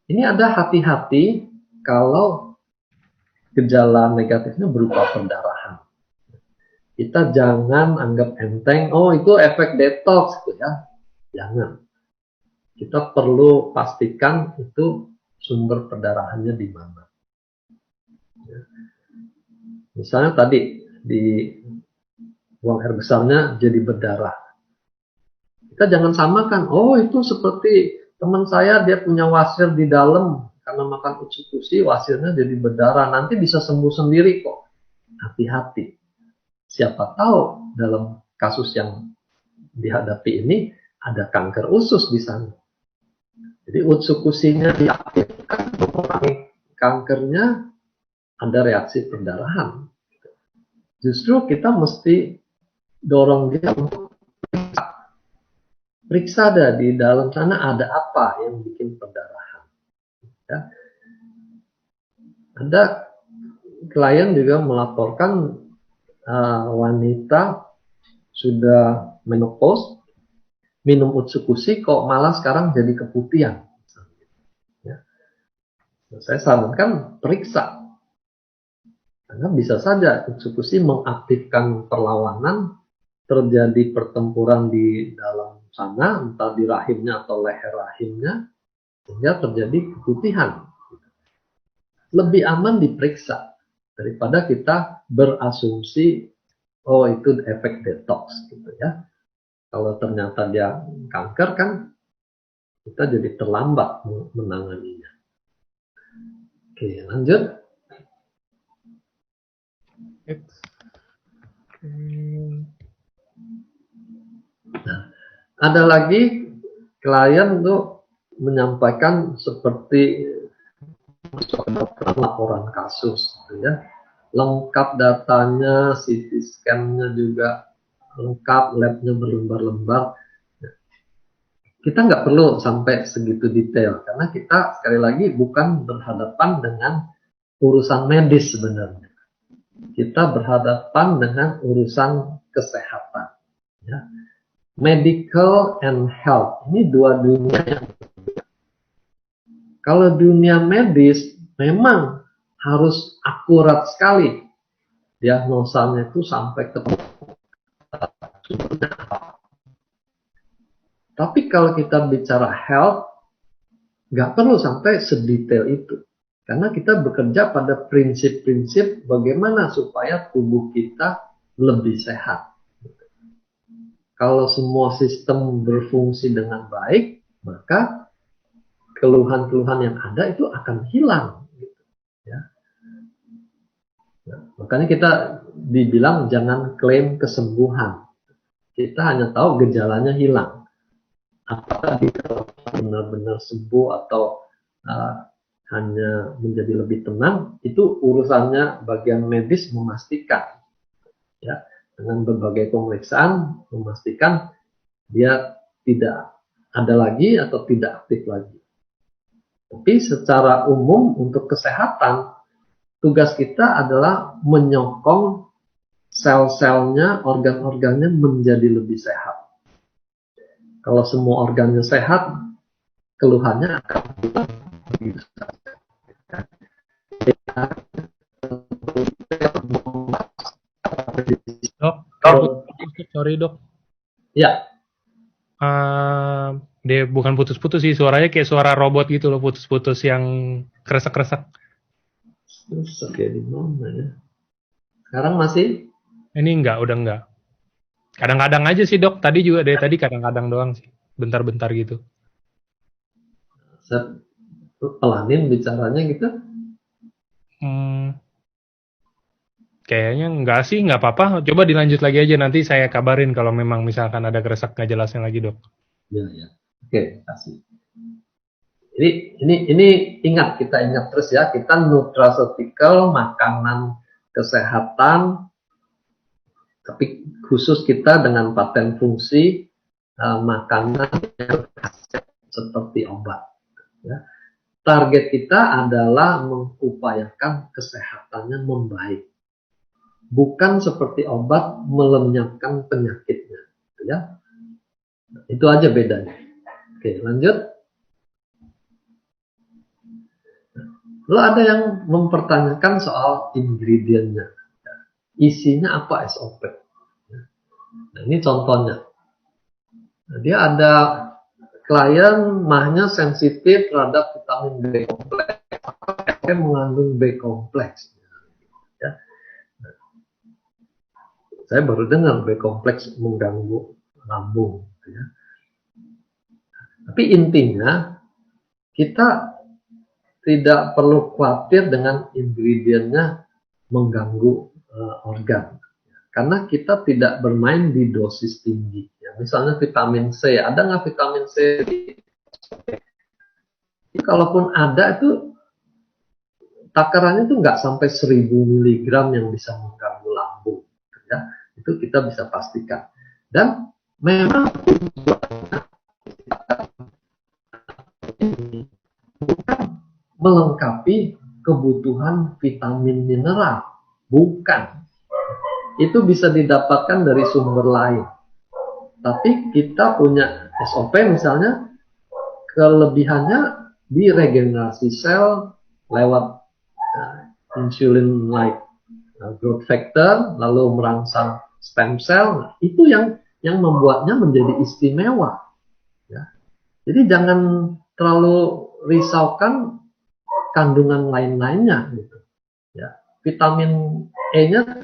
S2: Ini ada hati-hati kalau gejala negatifnya berupa pendarahan. Kita jangan anggap enteng, oh itu efek detox, gitu ya. Jangan. Kita perlu pastikan itu sumber perdarahannya di mana. Ya. Misalnya tadi di buang air besarnya jadi berdarah. Kita jangan samakan, oh itu seperti teman saya dia punya wasir di dalam karena makan usus-usus wasirnya jadi berdarah, nanti bisa sembuh sendiri kok. Hati-hati. Siapa tahu dalam kasus yang dihadapi ini ada kanker usus di sana. Jadi usus-ususnya diaktifkan mengurangi kankernya, ada reaksi perdarahan. Justru kita mesti dorong dia untuk periksa ada di dalam sana ada apa yang bikin perdarahan. Ya. Ada klien juga melaporkan wanita sudah menopause, minum utsukushi kok malah sekarang jadi keputihan. Ya. Saya sarankan periksa. Karena bisa saja utsukushi mengaktifkan perlawanan, terjadi pertempuran di dalam sana, entah di rahimnya atau leher rahimnya, sehingga terjadi keputihan. Lebih aman diperiksa daripada kita berasumsi, oh itu efek detox, gitu ya. Kalau ternyata dia kanker kan, kita jadi terlambat menanganinya. Oke, lanjut. Nah, ada lagi klien tuh menyampaikan seperti laporan kasus, gitu ya. Lengkap datanya, CT scan-nya juga lengkap, lab-nya berlembar-lembar. Kita nggak perlu sampai segitu detail, karena kita sekali lagi bukan berhadapan dengan urusan medis sebenarnya. Kita berhadapan dengan urusan kesehatan. Ya. Medical and health, ini dua dunia yang berbeda. Kalau dunia medis memang harus akurat sekali. Diagnosanya itu sampai ke sumbernya apa. Tapi kalau kita bicara health, nggak perlu sampai sedetail itu. Karena kita bekerja pada prinsip-prinsip bagaimana supaya tubuh kita lebih sehat. Kalau semua sistem berfungsi dengan baik, maka keluhan-keluhan yang ada itu akan hilang. Ya. Nah, makanya kita dibilang jangan klaim kesembuhan. Kita hanya tahu gejalanya hilang. Apakah dia benar-benar sembuh atau hanya menjadi lebih tenang, itu urusannya bagian medis memastikan. Ya, dengan berbagai pemeriksaan memastikan dia tidak ada lagi atau tidak aktif lagi. Tapi secara umum untuk kesehatan, tugas kita adalah menyokong sel-selnya, organ-organnya menjadi lebih sehat. Kalau semua organnya sehat, keluhannya akan hilang begitu saja.
S1: Dok, sorry dok.
S2: Ya,
S1: Dia bukan putus-putus sih, suaranya kayak suara robot gitu loh, putus-putus yang kresek-kresek.
S2: terus kayak di mana ya? Sekarang masih?
S1: Ini udah enggak. Kadang-kadang aja sih dok, tadi juga dari tadi kadang-kadang doang sih, bentar-bentar gitu.
S2: Saya pelanin bicaranya gitu.
S1: Hmm, Kayaknya enggak sih, nggak apa-apa. Coba dilanjut lagi aja, nanti saya kabarin kalau memang misalkan ada kresek nggak jelasnya lagi dok.
S2: Ya, ya. Oke, kasih. Ini ingat, kita ingat terus ya, kita nutraceutical, makanan kesehatan, tapi khusus kita dengan paten fungsi makanan yang seperti obat. Ya. Target kita adalah mengupayakan kesehatannya membaik, bukan seperti obat melenyapkan penyakitnya. Ya, itu aja bedanya. Oke, lanjut. Lalu ada yang mempertanyakan soal ingredientnya. Isinya apa SOP? Nah, ini contohnya. Nah, dia ada klien mahnya sensitif terhadap vitamin B kompleks. Apa mengandung B kompleks? Ya. Saya baru dengar B kompleks mengganggu lambung. Ya. Tapi intinya kita tidak perlu khawatir dengan ingredientnya mengganggu organ. Karena kita tidak bermain di dosis tinggi. Ya, misalnya vitamin C, ada nggak vitamin C? Kalaupun ada itu takarannya itu nggak sampai 1000 mg yang bisa mengganggu lambung. Ya, itu kita bisa pastikan. Dan memang bukan melengkapi kebutuhan vitamin mineral, bukan. Itu bisa didapatkan dari sumber lain. Tapi kita punya SOP misalnya, kelebihannya di regenerasi sel lewat insulin like growth factor, lalu merangsang stem cell. Nah, itu yang membuatnya menjadi istimewa. Ya. Jadi jangan terlalu risaukan kandungan lain-lainnya. Gitu. Ya. Vitamin E-nya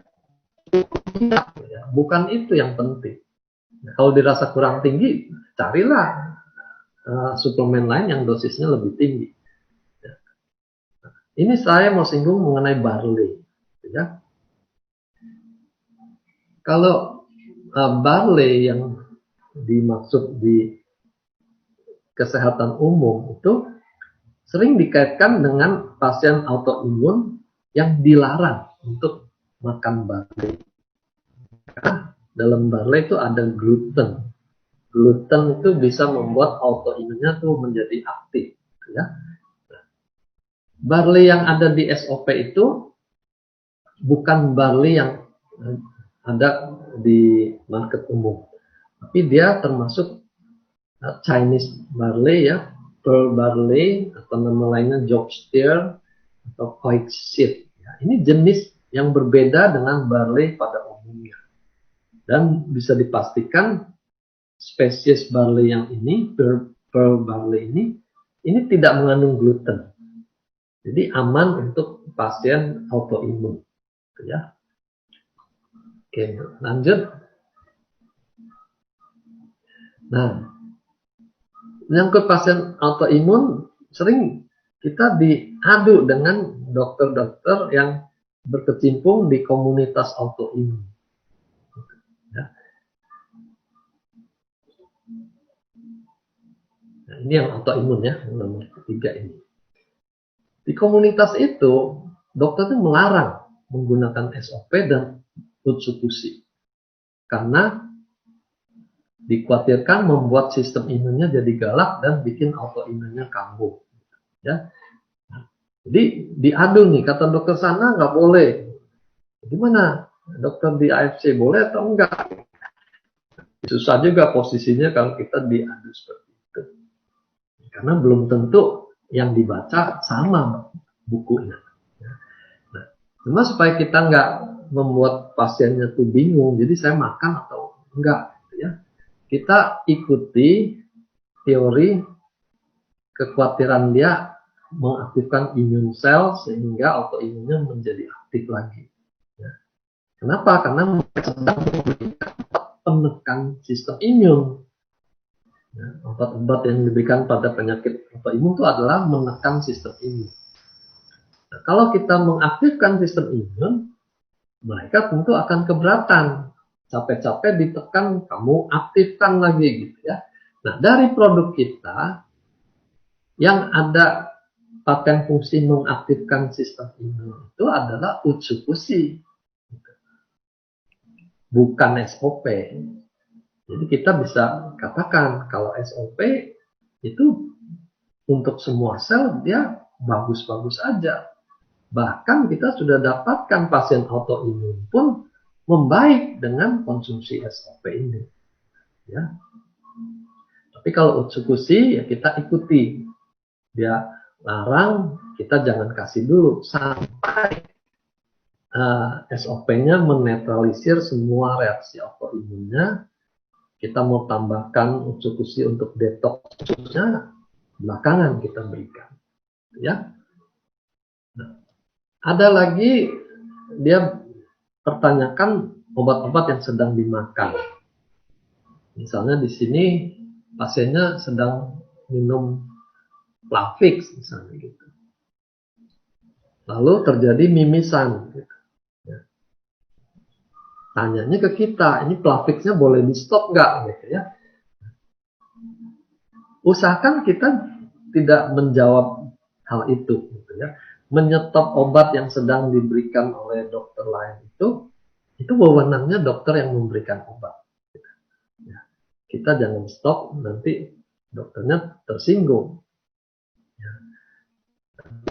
S2: ya, bukan itu yang penting. Nah, kalau dirasa kurang tinggi, carilah suplemen lain yang dosisnya lebih tinggi. Ya. Ini saya mau singgung mengenai barley. Ya. Kalau barley yang dimaksud di kesehatan umum itu sering dikaitkan dengan pasien autoimun yang dilarang untuk makan barley. Karena dalam barley itu ada gluten. Gluten itu bisa membuat autoimunnya tuh menjadi aktif. Ya. Barley yang ada di SOP itu bukan barley yang ada di market umum, tapi dia termasuk Chinese barley ya, pearl barley atau nama lainnya Jobsteer atau Coix-seed. Ya, ini jenis yang berbeda dengan barley pada umumnya. Dan bisa dipastikan spesies barley yang ini, pearl barley ini tidak mengandung gluten. Jadi aman untuk pasien autoimun. Ya. Oke, lanjut. Nah, menyangkut pasien autoimun, sering kita diadu dengan dokter-dokter yang berkecimpung di komunitas autoimun. Ya. Nah, ini yang autoimun ya, yang nomor ketiga ini. Di komunitas itu, dokter itu melarang menggunakan SOP dan substitusi. Karena dikhawatirkan membuat sistem imunnya jadi galak dan bikin autoimunnya kambuh. Ya. Jadi diadu nih, kata dokter sana nggak boleh. Gimana? Dokter di AFC boleh atau enggak? Susah juga posisinya kalau kita diadu seperti itu. karena belum tentu yang dibaca sama bukunya. Nah, cuma supaya kita nggak membuat pasiennya tuh bingung, jadi saya makan atau enggak, gitu ya. Kita ikuti teori kekhawatiran dia mengaktifkan imun sel sehingga autoimunnya menjadi aktif lagi. Ya. Kenapa? Karena mereka sedang memberikan penekan sistem imun. Ya, obat-obat yang diberikan pada penyakit autoimun itu adalah menekan sistem imun. Nah, kalau kita mengaktifkan sistem imun, mereka tentu akan keberatan. Capek-capek ditekan, kamu aktifkan lagi gitu ya. Nah, dari produk kita yang ada paten fungsi mengaktifkan sistem imun itu adalah Utsukushi, bukan SOP. Jadi kita bisa katakan kalau SOP itu untuk semua sel dia bagus-bagus aja. Bahkan kita sudah dapatkan pasien autoimun pun membaik dengan konsumsi SOP ini. Ya. Tapi kalau Utsukushi ya kita ikuti. Dia larang, kita jangan kasih dulu sampai SOP-nya menetralisir semua reaksi autoimunnya. Kita mau tambahkan Utsukushi untuk detox-nya, belakangan kita berikan. Ya. Nah, ada lagi dia pertanyakan obat-obat yang sedang dimakan. Misalnya di sini pasiennya sedang minum Plavix misalnya gitu. Lalu terjadi mimisan. Gitu. Ya. Tanyanya ke kita, ini Plavixnya boleh di stop nggak? Gitu ya. Usahakan kita tidak menjawab hal itu. Gitu ya. Menyetop obat yang sedang diberikan oleh dokter lain itu wewenangnya dokter yang memberikan obat. Gitu. Ya. Kita jangan stop, nanti dokternya tersinggung.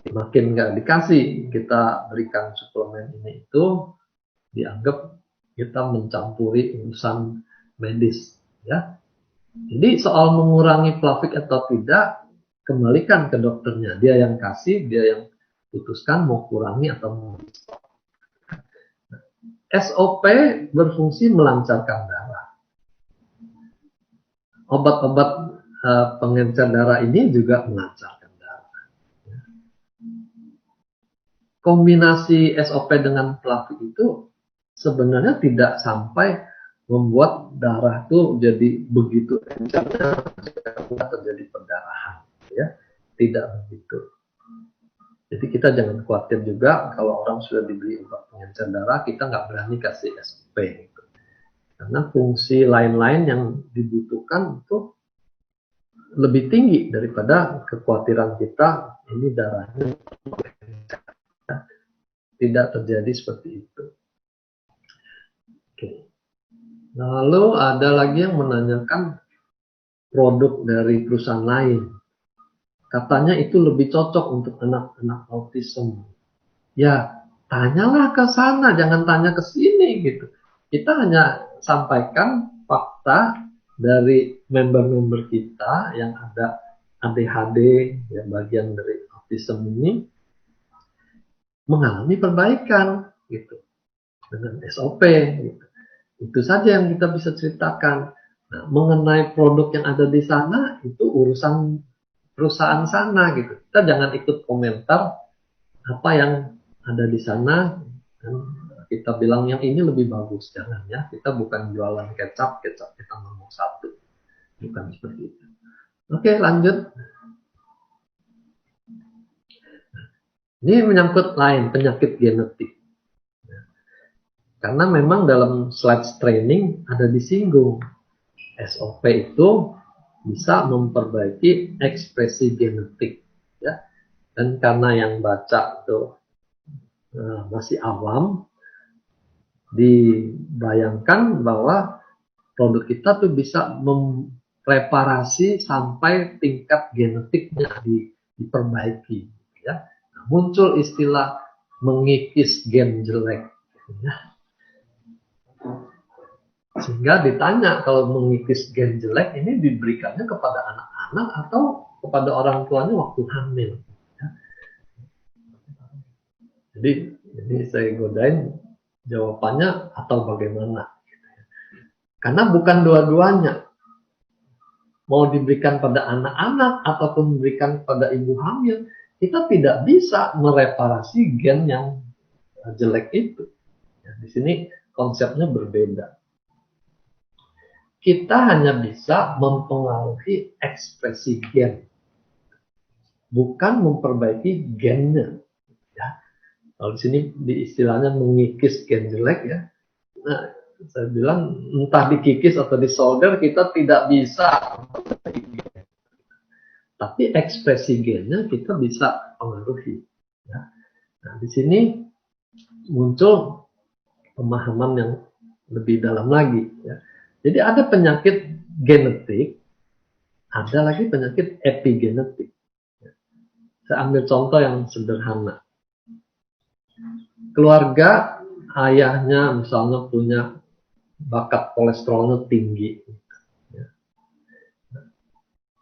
S2: Makin nggak dikasih kita berikan suplemen ini itu dianggap kita mencampuri urusan medis ya. Jadi soal mengurangi Plavix atau tidak kembalikan ke dokternya, dia yang kasih, dia yang putuskan mau kurangi atau mau stop. SOP berfungsi melancarkan darah. Obat-obat pengencer darah ini juga melancarkan. Kombinasi SOP dengan Plavix itu sebenarnya tidak sampai membuat darah itu jadi begitu encernya terjadi perdarahan, ya. Tidak begitu. Jadi kita jangan khawatir juga kalau orang sudah dibeli obat pengencer darah kita nggak berani kasih SOP gitu. Karena fungsi lain-lain yang dibutuhkan itu lebih tinggi daripada kekhawatiran kita ini darahnya tidak terjadi seperti itu. Oke. Lalu ada lagi yang menanyakan produk dari perusahaan lain. Katanya itu lebih cocok untuk anak-anak autism. Ya, tanyalah ke sana, jangan tanya ke sini gitu. Kita hanya sampaikan fakta dari member-member kita yang ada ADHD, ya bagian dari autism ini mengalami perbaikan gitu dengan SOP gitu. Itu saja yang kita bisa ceritakan. Nah, mengenai produk yang ada di sana itu urusan perusahaan sana gitu. Kita jangan ikut komentar apa yang ada di sana dan kita bilang yang ini lebih bagus, jangan ya. Kita bukan jualan kecap kita nomor satu, bukan seperti itu. Oke, lanjut. Ini menyangkut lain, penyakit genetik. Karena memang dalam slides training ada disinggung. SOP itu bisa memperbaiki ekspresi genetik. Ya. Dan karena yang baca itu masih awam, dibayangkan bahwa produk kita tuh bisa mereparasi sampai tingkat genetiknya diperbaiki. Ya. Muncul istilah mengikis gen jelek. Ya. Sehingga ditanya kalau mengikis gen jelek ini diberikannya kepada anak-anak atau kepada orang tuanya waktu hamil. Ya. Jadi saya godain jawabannya atau bagaimana. Karena bukan dua-duanya. Mau diberikan pada anak-anak ataupun diberikan pada ibu hamil, kita tidak bisa mereparasi gen yang jelek itu. Ya, di sini konsepnya berbeda. Kita hanya bisa mempengaruhi ekspresi gen, bukan memperbaiki gennya. Ya. Kalau di sini di istilahnya mengikis gen jelek ya. Nah, saya bilang entah dikikis atau disolder kita tidak bisa, tapi ekspresi gennya kita bisa pengaruhi. Ya. Nah, di sini muncul pemahaman yang lebih dalam lagi. Ya. Jadi ada penyakit genetik, ada lagi penyakit epigenetik. Ya. Saya ambil contoh yang sederhana. Keluarga ayahnya misalnya punya bakat kolesterolnya tinggi.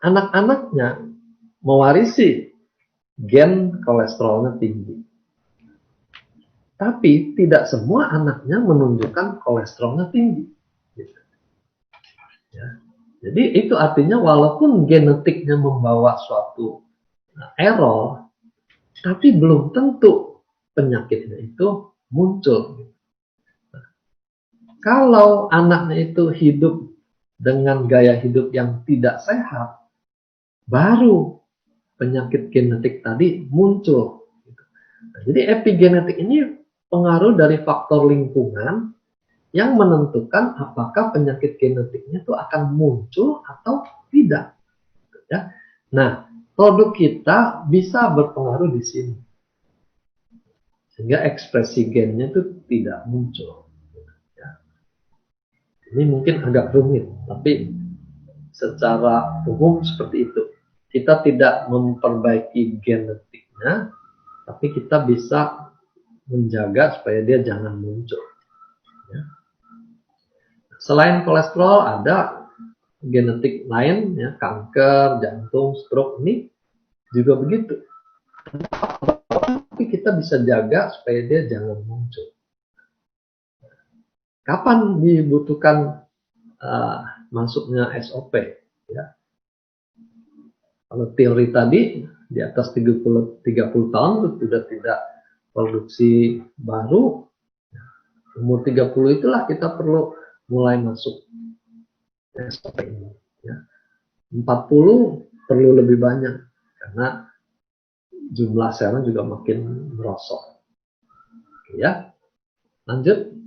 S2: Anak-anaknya mewarisi gen kolesterolnya tinggi. Tapi tidak semua anaknya menunjukkan kolesterolnya tinggi. Ya. Jadi itu artinya walaupun genetiknya membawa suatu error, tapi belum tentu penyakitnya itu muncul. Kalau anaknya itu hidup dengan gaya hidup yang tidak sehat, baru penyakit genetik tadi muncul. Nah, jadi epigenetik ini pengaruh dari faktor lingkungan yang menentukan apakah penyakit genetiknya itu akan muncul atau tidak. Ya. Nah, produk kita bisa berpengaruh di sini. Sehingga ekspresi gennya itu tidak muncul. Ini mungkin agak rumit, tapi secara umum seperti itu. Kita tidak memperbaiki genetiknya, tapi kita bisa menjaga supaya dia jangan muncul. Ya. Selain kolesterol, ada genetik lain, ya, kanker, jantung, stroke, ini juga begitu. Tapi kita bisa jaga supaya dia jangan muncul. Kapan dibutuhkan masuknya SOP? Ya. Kalau teori tadi di atas 30 tahun itu sudah tidak produksi baru. Umur 30 itulah kita perlu mulai masuk SOP ini. Ya. 40 perlu lebih banyak karena jumlah selnya juga makin merosot. Oke, ya, lanjut.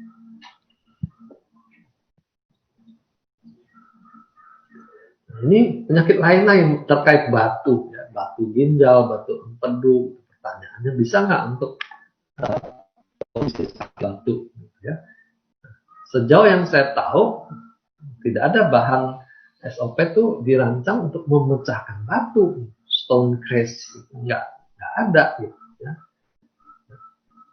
S2: Ini penyakit lain terkait batu, ya, batu ginjal, batu empedu. Pertanyaannya bisa nggak untuk batu? Ya. Sejauh yang saya tahu, tidak ada bahan SOP itu dirancang untuk memecahkan batu, stone crash, nggak ada. Gitu, ya.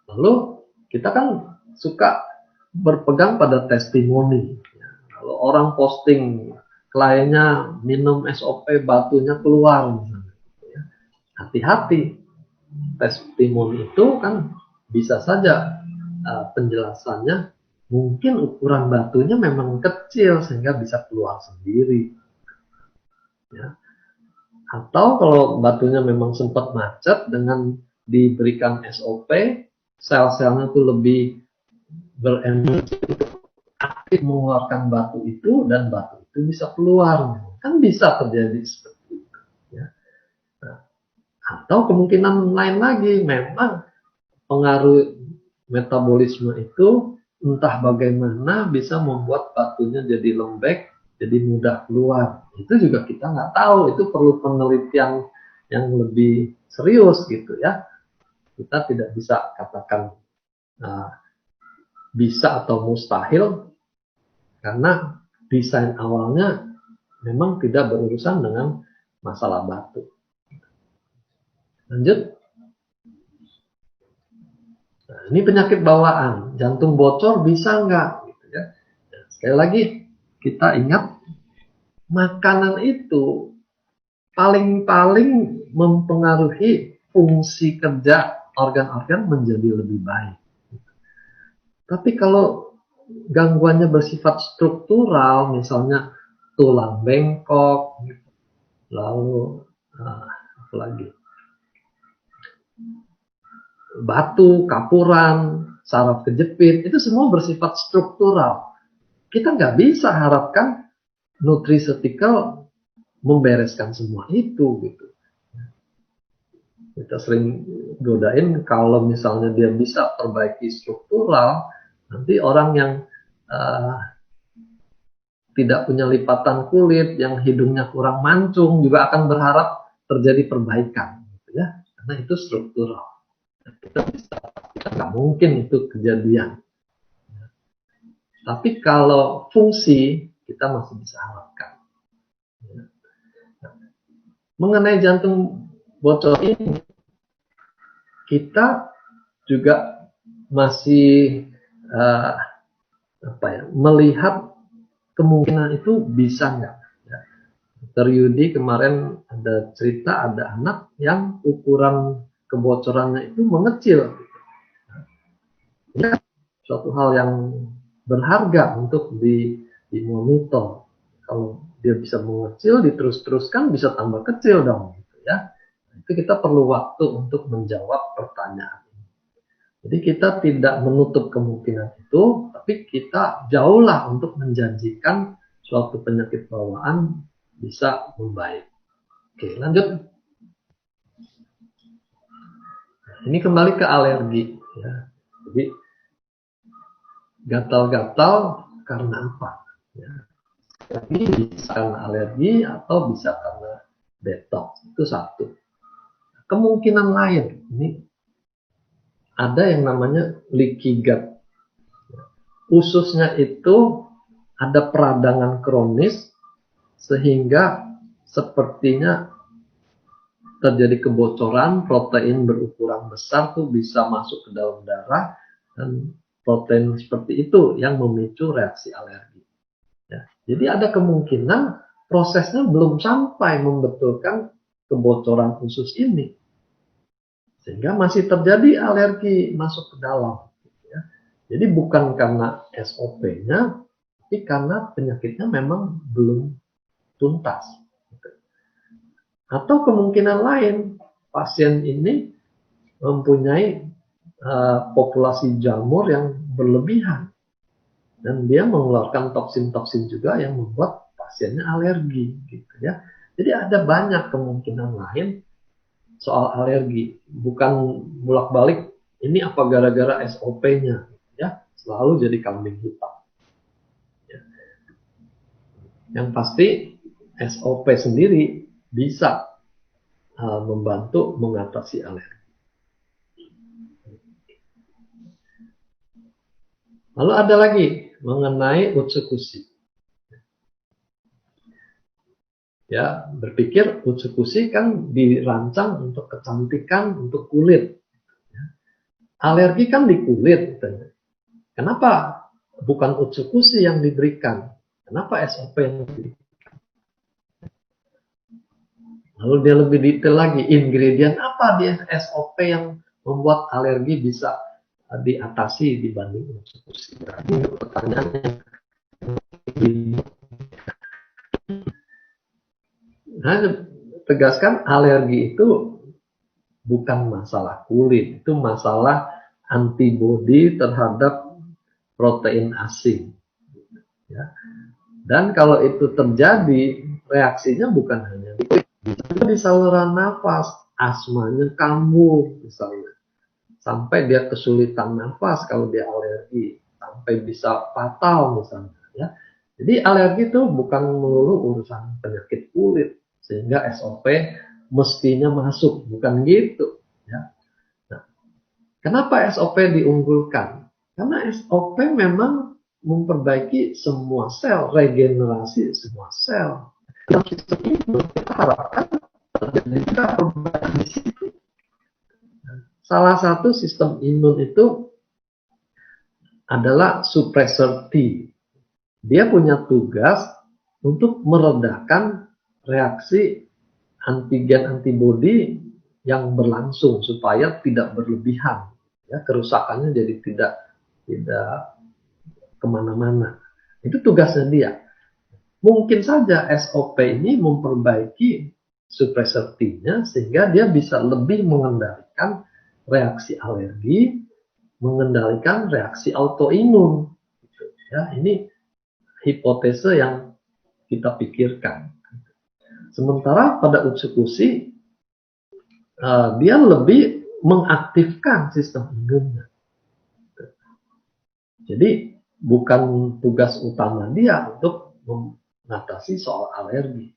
S2: Lalu kita kan suka berpegang pada testimoni. Ya. Kalau orang posting kliennya minum SOP batunya keluar misalnya. Hati-hati, testimoni itu kan bisa saja penjelasannya mungkin ukuran batunya memang kecil sehingga bisa keluar sendiri. Ya. Atau kalau batunya memang sempat macet dengan diberikan SOP, sel-selnya itu lebih berenergi aktif mengeluarkan batu itu dan batu itu bisa keluar, kan bisa terjadi seperti itu. Ya. Nah, atau kemungkinan lain lagi, memang pengaruh metabolisme itu entah bagaimana bisa membuat batunya jadi lembek, jadi mudah keluar. Itu juga kita nggak tahu, itu perlu penelitian yang lebih serius gitu ya. Kita tidak bisa katakan bisa atau mustahil karena desain awalnya memang tidak berurusan dengan masalah batu. Lanjut. Nah, ini penyakit bawaan, jantung bocor bisa nggak? Gitu ya. Sekali lagi kita ingat, makanan itu paling-paling mempengaruhi fungsi kerja organ-organ menjadi lebih baik. Tapi kalau gangguannya bersifat struktural, misalnya tulang bengkok, lalu apa lagi, batu, kapuran, saraf kejepit, itu semua bersifat struktural. Kita nggak bisa harapkan nutriceutical membereskan semua itu gitu. Kita sering godain kalau misalnya dia bisa perbaiki struktural, nanti orang yang tidak punya lipatan kulit, yang hidungnya kurang mancung juga akan berharap terjadi perbaikan, gitu ya, karena itu struktural. Kita nggak mungkin itu kejadian. Tapi kalau fungsi kita masih bisa harapkan. Mengenai jantung bocor ini, kita juga masih melihat kemungkinan itu bisa nggak. Dr. Yudi kemarin ada cerita, ada anak yang ukuran kebocorannya itu mengecil. Ya, suatu hal yang berharga untuk dimonitor. Kalau dia bisa mengecil, diterus-teruskan bisa tambah kecil dong, gitu ya. Itu kita perlu waktu untuk menjawab pertanyaan. Jadi kita tidak menutup kemungkinan itu, tapi kita jauhlah untuk menjanjikan suatu penyakit bawaan bisa membaik. Oke, lanjut. Ini kembali ke alergi. Ya. Jadi gatal-gatal karena apa? Ya. Tapi bisa karena alergi atau bisa karena detox. Itu satu. Kemungkinan lain, ini ada yang namanya leaky gut. Ususnya itu ada peradangan kronis sehingga sepertinya terjadi kebocoran, protein berukuran besar tuh bisa masuk ke dalam darah, dan protein seperti itu yang memicu reaksi alergi. Ya. Jadi ada kemungkinan prosesnya belum sampai membetulkan kebocoran usus ini, sehingga masih terjadi alergi masuk ke dalam. Ya. Jadi bukan karena SOP-nya, tapi karena penyakitnya memang belum tuntas. Atau kemungkinan lain, pasien ini mempunyai populasi jamur yang berlebihan, dan dia mengeluarkan toksin-toksin juga yang membuat pasiennya alergi, gitu ya. Jadi ada banyak kemungkinan lain soal alergi, bukan bolak-balik ini apa gara-gara SOP-nya, ya, selalu jadi kambing hitam. Ya. Yang pasti SOP sendiri bisa membantu mengatasi alergi. Lalu ada lagi mengenai utsekusi. Ya, berpikir utsekusi kan dirancang untuk kecantikan, untuk kulit. Alergi kan di kulit. Kenapa bukan utsekusi yang diberikan? Kenapa SOP yang diberikan? Lalu dia lebih detail lagi, ingredient apa di SOP yang membuat alergi bisa diatasi dibanding utsekusi? Ini pertanyaannya. Nah, tegaskan alergi itu bukan masalah kulit, itu masalah antibodi terhadap protein asing. Ya. Dan kalau itu terjadi, reaksinya bukan hanya di kulit, bisa di saluran nafas, asmanya kambuh misalnya, sampai dia kesulitan nafas kalau dia alergi, sampai bisa fatal misalnya. Ya. Jadi alergi itu bukan melulu urusan penyakit kulit, sehingga SOP mestinya masuk, bukan gitu. Ya. Nah, kenapa SOP diunggulkan? Karena SOP memang memperbaiki semua sel, regenerasi semua sel. Dalam sistem itu kita harapkan terjadi juga perubahan di situ. Salah satu sistem imun itu adalah suppressor T. Dia punya tugas untuk meredakan reaksi antigen antibodi yang berlangsung supaya tidak berlebihan, ya, kerusakannya jadi tidak kemana-mana. Itu tugasnya dia. Mungkin saja SOP ini memperbaiki suppressor T-nya sehingga dia bisa lebih mengendalikan reaksi alergi, mengendalikan reaksi autoimun. Ya, ini hipotese yang kita pikirkan. Sementara pada Utsukushi dia lebih mengaktifkan sistem imunnya. Jadi bukan tugas utama dia untuk mengatasi soal alergi.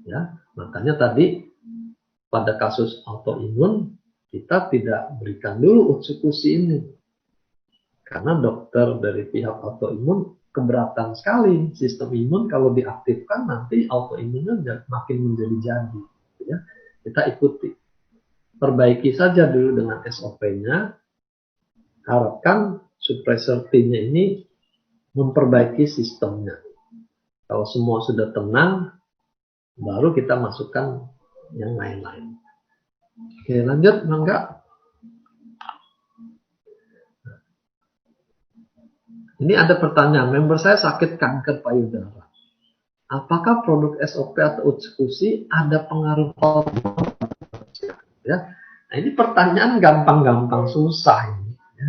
S2: Ya, makanya tadi pada kasus autoimun kita tidak berikan dulu Utsukushi ini. Karena dokter dari pihak autoimun keberatan sekali. Sistem imun kalau diaktifkan nanti autoimunnya makin menjadi-jadi. Ya, kita ikuti. Perbaiki saja dulu dengan SOP-nya. Harapkan suppressor T-nya ini memperbaiki sistemnya. Kalau semua sudah tenang, baru kita masukkan yang lain-lain. Oke, lanjut, Mangga. Ini ada pertanyaan, member saya sakit kanker payudara. Apakah produk SOP atau Utsukushi ada pengaruh hormon? Ya. Nah, ini pertanyaan gampang-gampang susah ini. Ya.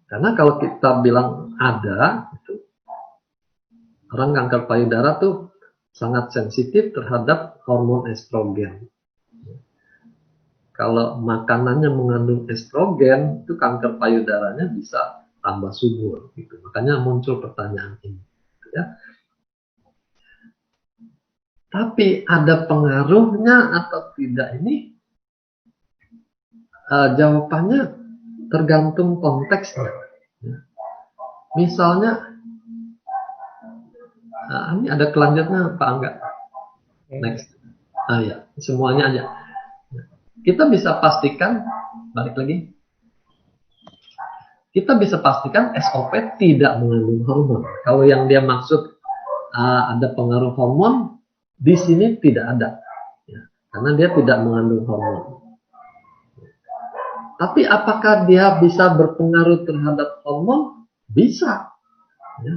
S2: Karena kalau kita bilang ada, itu, orang kanker payudara tuh sangat sensitif terhadap hormon estrogen. Kalau makanannya mengandung estrogen, itu kanker payudaranya bisa tambah subur. Gitu. Makanya muncul pertanyaan ini. Ya. Tapi ada pengaruhnya atau tidak ini? Jawabannya tergantung konteksnya. Ya. Misalnya, ini ada kelanjutannya Pak Angga. Next. Ya, semuanya aja. Kita bisa pastikan, balik lagi. Kita bisa pastikan SOP tidak mengandung hormon. Kalau yang dia maksud ada pengaruh hormon, di sini tidak ada. Ya, karena dia tidak mengandung hormon. Tapi apakah dia bisa berpengaruh terhadap hormon? Bisa. Ya.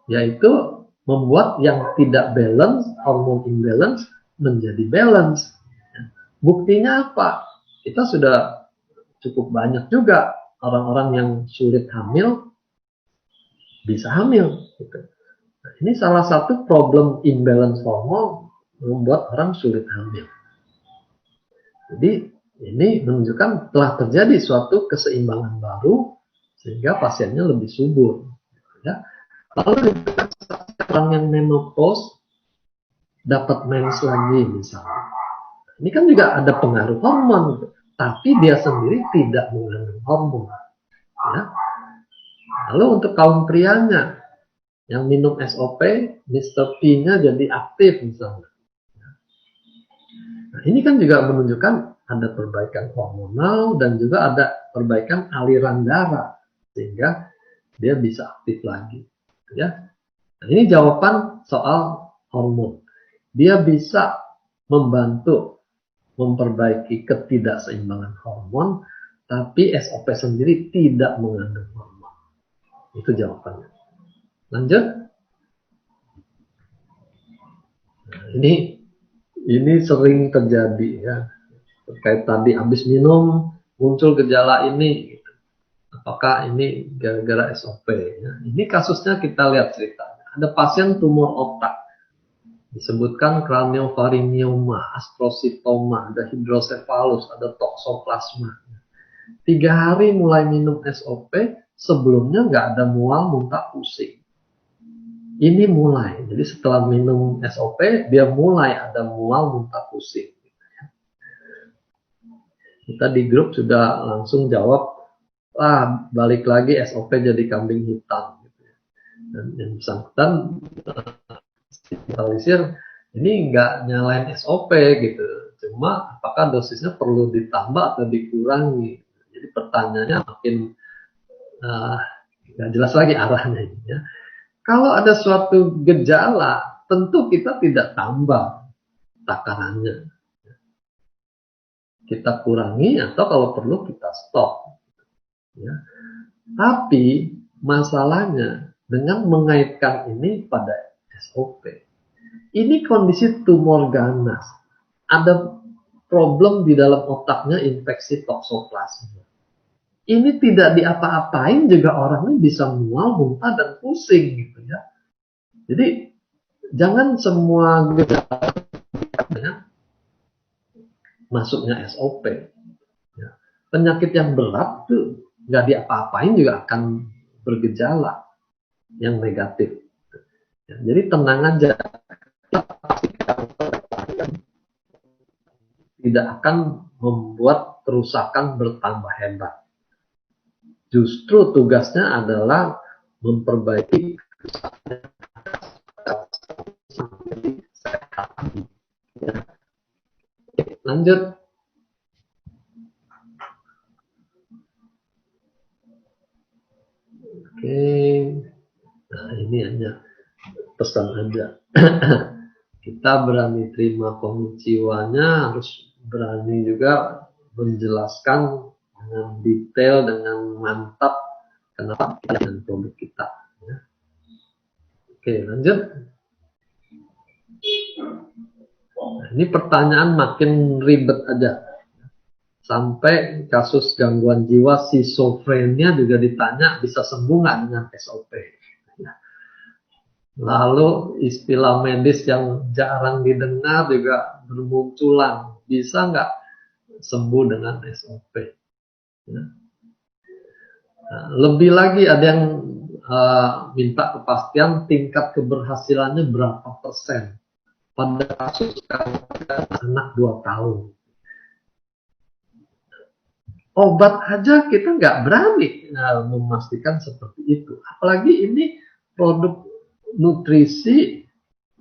S2: Yaitu membuat yang tidak balance, hormon imbalance, menjadi balance. Buktinya apa? Kita sudah cukup banyak juga orang-orang yang sulit hamil bisa hamil. Gitu. Nah, ini salah satu problem imbalance hormon membuat orang sulit hamil. Jadi ini menunjukkan telah terjadi suatu keseimbangan baru sehingga pasiennya lebih subur. Ya. Lalu orang yang menopause dapat mens lagi misalnya. Ini kan juga ada pengaruh hormon, tapi dia sendiri tidak mengandung hormon. Ya. Lalu untuk kaum prianya yang minum SOP, Mr. P-nya jadi aktif misalnya. Nah, ini kan juga menunjukkan ada perbaikan hormonal dan juga ada perbaikan aliran darah sehingga dia bisa aktif lagi. Ya. Nah, ini jawaban soal hormon. Dia bisa membantu memperbaiki ketidakseimbangan hormon, tapi SOP sendiri tidak mengandung hormon. Itu jawabannya. Lanjut. Nah, ini sering terjadi ya. Terkait tadi habis minum muncul gejala ini. Gitu. Apakah ini gara-gara SOP? Ya. Ini kasusnya kita lihat ceritanya. Ada pasien tumor otak. Disebutkan craniofaringioma, astrocytoma, ada hidrocephalus, ada toxoplasma. 3 hari mulai minum SOP, sebelumnya nggak ada mual, muntah, pusing. Ini mulai, jadi setelah minum SOP, dia mulai ada mual, muntah, pusing. Kita di grup sudah langsung jawab, balik lagi SOP jadi kambing hitam. Dan yang bersangkutan digitalisir ini nggak nyalain SOP gitu, cuma apakah dosisnya perlu ditambah atau dikurangi. Jadi pertanyaannya makin nggak jelas lagi arahnya ini ya. Kalau ada suatu gejala, tentu kita tidak tambah takarannya. Kita kurangi atau kalau perlu kita stop. Ya. Tapi masalahnya dengan mengaitkan ini pada SOP. Ini kondisi tumor ganas. Ada problem di dalam otaknya, infeksi toksoplasma. Ini tidak diapa-apain juga orangnya bisa mual, muntah, dan pusing gitu ya. Jadi jangan semua gejala masuknya SOP. Ya. Penyakit yang berat tuh nggak diapa-apain juga akan bergejala yang negatif. Ya, jadi tenang aja, tidak akan membuat kerusakan bertambah hebat. Justru tugasnya adalah memperbaiki ya. Lanjut. Oke. Nah, ini hanya pesan aja. Kita berani terima konnichiwa-nya, harus berani juga menjelaskan dengan detail, dengan mantap kenapa kita dengan produk kita. Ya. Oke, lanjut. Nah, ini pertanyaan makin ribet aja. Sampai kasus gangguan jiwa schizofrenia juga ditanya bisa sembuh nggak dengan SOP. Ya. Lalu istilah medis yang jarang didengar juga bermunculan. Bisa nggak sembuh dengan SOP? Ya. Nah, lebih lagi ada yang minta kepastian tingkat keberhasilannya berapa persen. Pada kasus anak 2 tahun. Obat aja kita nggak berani memastikan seperti itu. Apalagi ini produk nutrisi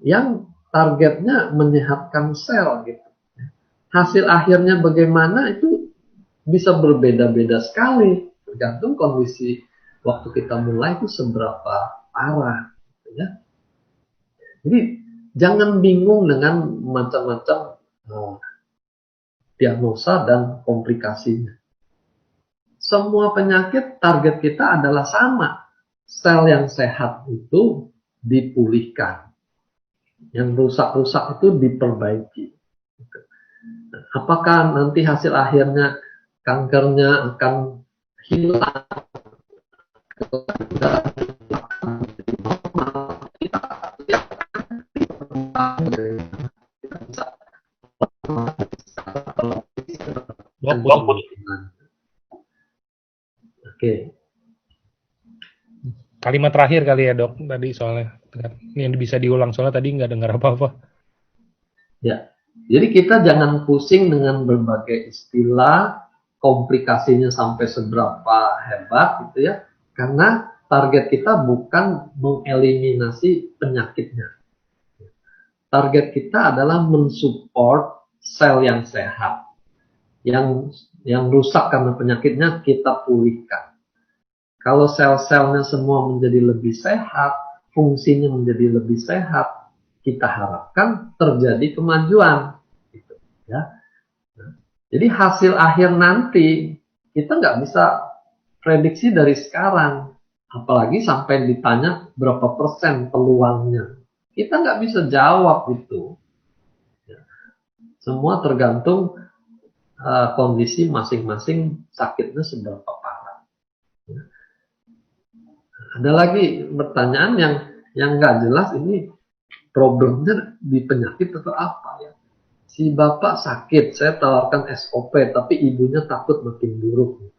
S2: yang targetnya menyehatkan sel gitu. Hasil akhirnya bagaimana itu bisa berbeda-beda sekali, tergantung kondisi waktu kita mulai itu seberapa parah. Ya. Jadi jangan bingung dengan macam-macam diagnosa dan komplikasinya. Semua penyakit target kita adalah sama. Sel yang sehat itu dipulihkan. Yang rusak-rusak itu diperbaiki. Apakah nanti hasil akhirnya kankernya akan hilang? Oke.
S1: Kalimat terakhir kali ya dok tadi soalnya yang bisa diulang soalnya tadi nggak dengar apa-apa.
S2: Ya, jadi kita jangan pusing dengan berbagai istilah, komplikasinya sampai seberapa hebat gitu ya, karena target kita bukan mengeliminasi penyakitnya. Target kita adalah mensupport sel yang sehat, yang rusak karena penyakitnya kita pulihkan. Kalau sel-selnya semua menjadi lebih sehat, fungsinya menjadi lebih sehat, kita harapkan terjadi kemajuan. Gitu, ya. Jadi hasil akhir nanti kita nggak bisa prediksi dari sekarang, apalagi sampai ditanya berapa persen peluangnya. Kita nggak bisa jawab itu. Semua tergantung kondisi masing-masing sakitnya seberapa parah. Ada lagi pertanyaan yang nggak jelas, ini problemnya di penyakit atau apa ya? Si bapak sakit, saya tawarkan SOP, tapi ibunya takut makin buruk.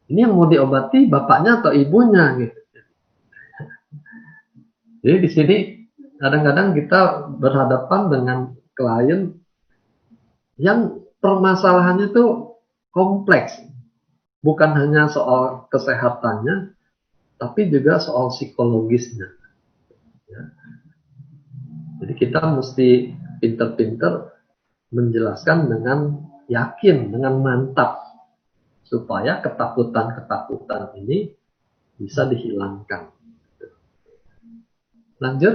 S2: Ini yang mau diobati bapaknya atau ibunya gitu. Jadi di sini kadang-kadang kita berhadapan dengan klien yang permasalahannya itu kompleks, bukan hanya soal kesehatannya, tapi juga soal psikologisnya. Ya. Jadi kita mesti pinter-pinter menjelaskan dengan yakin, dengan mantap, supaya ketakutan-ketakutan ini bisa dihilangkan. Lanjut,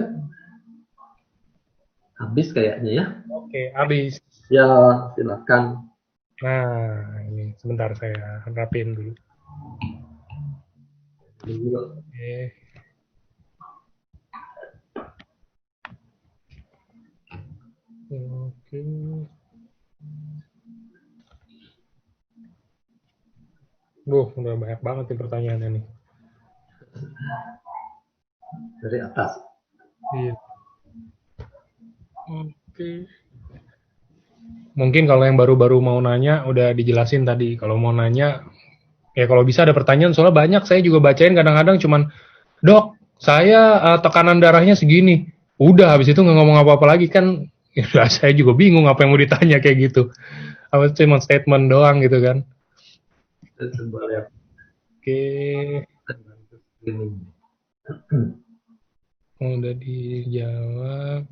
S2: habis kayaknya ya.
S1: Oke, habis.
S2: Ya, silakan.
S1: Nah, ini sebentar saya rapiin dulu. Oke. Oke. Udah banyak banget nih pertanyaannya nih.
S2: Dari atas.
S1: Iya. Oke. Mungkin kalau yang baru-baru mau nanya udah dijelasin tadi. Kalau mau nanya, ya kalau bisa ada pertanyaan soalnya banyak. Saya juga bacain kadang-kadang cuman, "Dok, saya tekanan darahnya segini." Udah habis itu nggak ngomong apa-apa lagi kan. Ya, udah, saya juga bingung apa yang mau ditanya kayak gitu. Apa cuma statement doang gitu kan.
S2: Coba lihat
S1: Oke,
S2: ini.
S1: udah dijawab.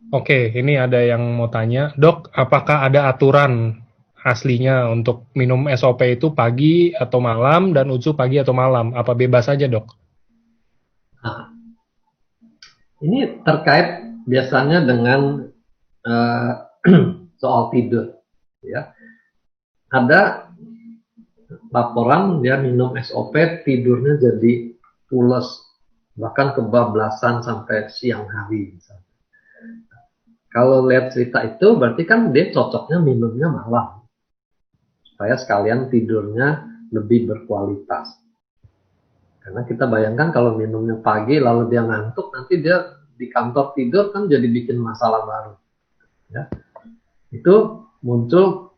S1: Oke, ini ada yang mau tanya, Dok, apakah ada aturan aslinya untuk minum SOP itu pagi atau malam dan UTSU pagi atau malam? Apa bebas aja, Dok?
S2: Nah, ini terkait biasanya dengan uh, soal tidur. Ya, ada laporan dia minum SOP tidurnya jadi pules, bahkan kebablasan sampai siang hari. Misalnya. Kalau lihat cerita itu berarti kan dia cocoknya minumnya malam supaya sekalian tidurnya lebih berkualitas. Karena kita bayangkan kalau minumnya pagi lalu dia ngantuk, nanti dia di kantor tidur kan jadi bikin masalah baru. Ya. Itu muncul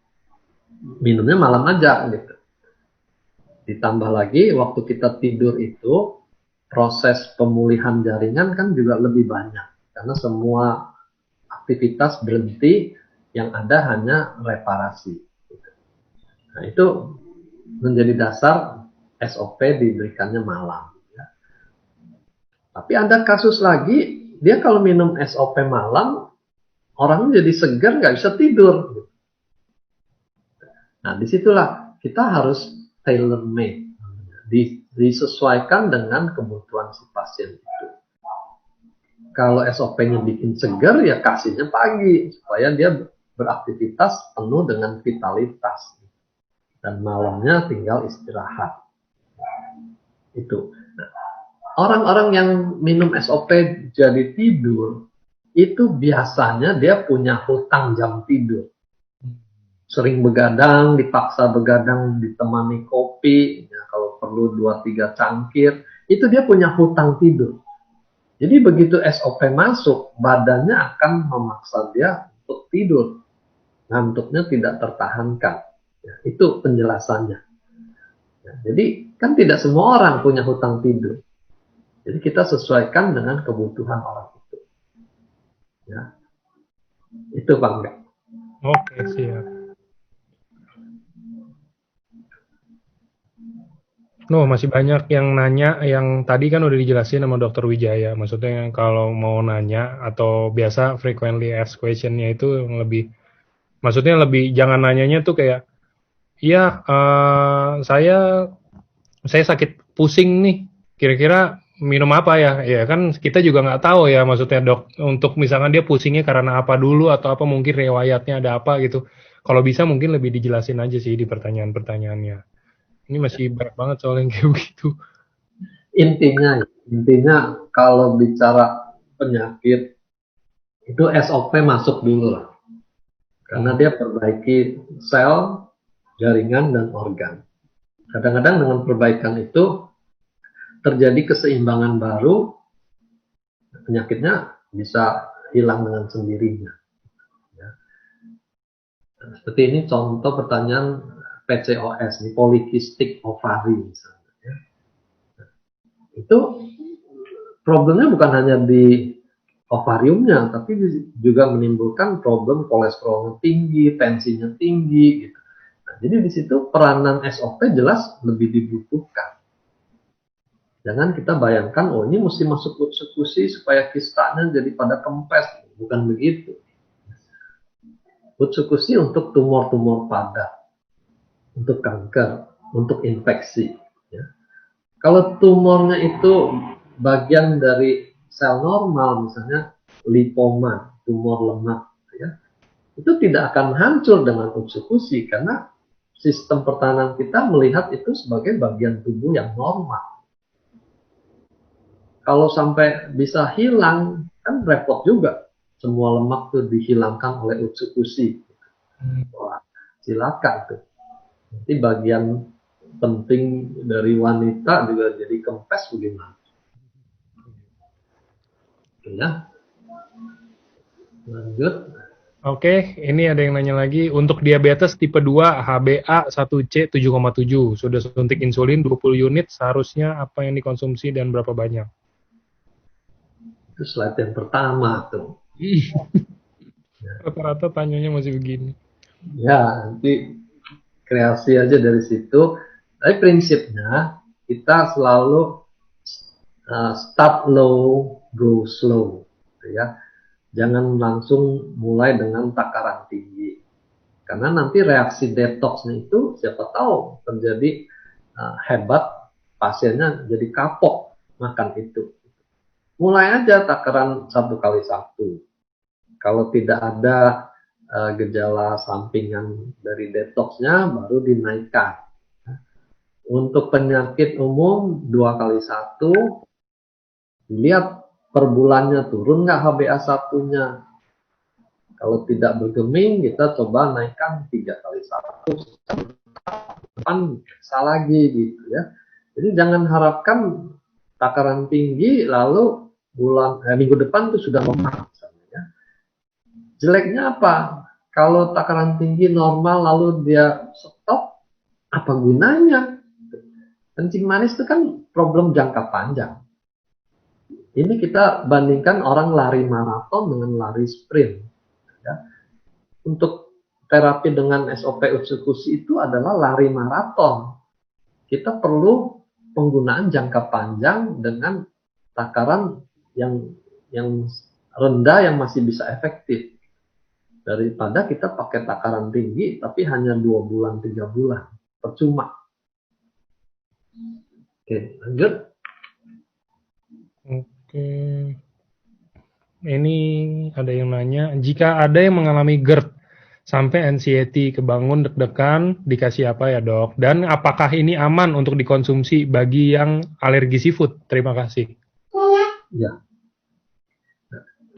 S2: minumnya malam aja gitu. Ditambah lagi waktu kita tidur itu proses pemulihan jaringan kan juga lebih banyak karena semua aktivitas berhenti, yang ada hanya reparasi. Nah, itu menjadi dasar SOP diberikannya malam. Ya. Tapi ada kasus lagi, dia kalau minum SOP malam, orangnya jadi segar, nggak bisa tidur. Nah, disitulah kita harus tailor made, disesuaikan dengan kebutuhan si pasien itu. Kalau SOP-nya bikin segar, ya kasihnya pagi supaya dia beraktivitas penuh dengan vitalitas dan malamnya tinggal istirahat. Itu. Nah, orang-orang yang minum SOP jadi tidur itu biasanya dia punya hutang jam tidur. Sering begadang, dipaksa begadang ditemani kopi, ya, kalau perlu 2-3 cangkir, itu dia punya hutang tidur. Jadi begitu SOP masuk, badannya akan memaksa dia untuk tidur. Ngantuknya tidak tertahankan. Ya, itu penjelasannya. Ya, jadi kan tidak semua orang punya hutang tidur. Jadi kita sesuaikan dengan kebutuhan orang itu. Ya, itu Bang.
S1: Oke, siap. Masih banyak yang nanya, yang tadi kan udah dijelasin sama Dokter Wijaya. Maksudnya kalau mau nanya atau biasa frequently asked question-nya itu yang lebih, maksudnya lebih jangan nanyanya tuh kayak, iya, saya sakit pusing nih, kira-kira minum apa ya? Ya kan kita juga nggak tahu ya, maksudnya dok, untuk misalkan dia pusingnya karena apa dulu atau apa mungkin riwayatnya ada apa gitu. Kalau bisa mungkin lebih dijelasin aja sih di pertanyaan-pertanyaannya. Ini masih banyak banget soal yang kayak begitu.
S2: Intinya kalau bicara penyakit itu SOP masuk dulu lah. Karena dia perbaiki sel, jaringan, dan organ. Kadang-kadang dengan perbaikan itu terjadi keseimbangan baru, penyakitnya bisa hilang dengan sendirinya. Ya. Seperti ini contoh pertanyaan PCOS, nih, polycystic ovary misalnya. Ya. Itu problemnya bukan hanya di ovariumnya, tapi juga menimbulkan problem kolesterolnya tinggi, tensinya tinggi. Gitu. Nah, jadi di situ peranan SOP jelas lebih dibutuhkan. Jangan kita bayangkan, oh ini mesti masuk eksekusi supaya kistanya jadi pada kempes. Bukan begitu. Eksekusi untuk tumor-tumor padat, untuk kanker, untuk infeksi. Ya. Kalau tumornya itu bagian dari sel normal, misalnya lipoma, tumor lemak, ya, itu tidak akan hancur dengan eksekusi karena sistem pertahanan kita melihat itu sebagai bagian tubuh yang normal. Kalau sampai bisa hilang, kan repot juga. Semua lemak itu dihilangkan oleh eksekusi. Wah, silakan tuh. Nanti bagian penting dari wanita juga jadi kempes bagaimana? Ya, lanjut.
S1: Oke, ini ada yang nanya lagi. Untuk diabetes tipe 2 HbA1c 7,7, sudah suntik insulin 20 unit, seharusnya apa yang dikonsumsi dan berapa banyak?
S2: Itu slide yang pertama tuh.
S1: Rata-rata tanyanya masih begini.
S2: Ya, nanti kreasi aja dari situ. Tapi prinsipnya kita selalu start low, go slow, gitu ya. Jangan langsung mulai dengan takaran tinggi, karena nanti reaksi detoxnya itu siapa tahu terjadi hebat, pasiennya jadi kapok makan itu. Mulai aja takaran 1 kali 1. Kalau tidak ada gejala sampingan dari detoxnya, baru dinaikkan. Untuk penyakit umum 2 kali 1, lihat per bulannya turun nggak HbA1-nya. Kalau tidak bergeming, kita coba naikkan 3 kali 1. Depan bisa lagi gitu ya. Jadi jangan harapkan takaran tinggi lalu minggu depan itu sudah lemah. Ya. Jeleknya apa? Kalau takaran tinggi normal lalu dia stop, apa gunanya? Kencing manis itu kan problem jangka panjang. Ini kita bandingkan orang lari maraton dengan lari sprint. Ya. Untuk terapi dengan SOP eksekusi itu adalah lari maraton. Kita perlu penggunaan jangka panjang dengan takaran yang rendah yang masih bisa efektif. Daripada kita pakai takaran tinggi tapi hanya 2 bulan, 3 bulan. Percuma. Oke, lanjut.
S1: Oke. Ini ada yang nanya, jika ada yang mengalami GERD sampai anxiety, kebangun deg-degan, dikasih apa ya dok? Dan apakah ini aman untuk dikonsumsi bagi yang alergi seafood? Terima kasih.
S2: Ya,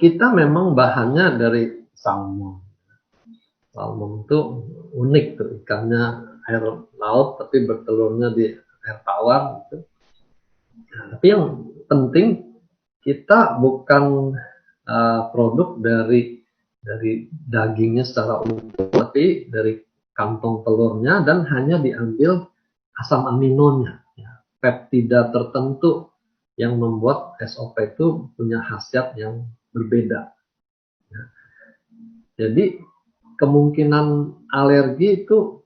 S2: kita memang bahannya dari salmon. Salmon itu unik tuh, ikannya air laut tapi bertelurnya di air tawar gitu. Nah, tapi yang penting kita bukan produk dari dagingnya secara utuh, tapi dari kantong telurnya dan hanya diambil asam aminonya, ya, peptida tertentu yang membuat SOP itu punya khasiat yang berbeda. Ya. Jadi kemungkinan alergi itu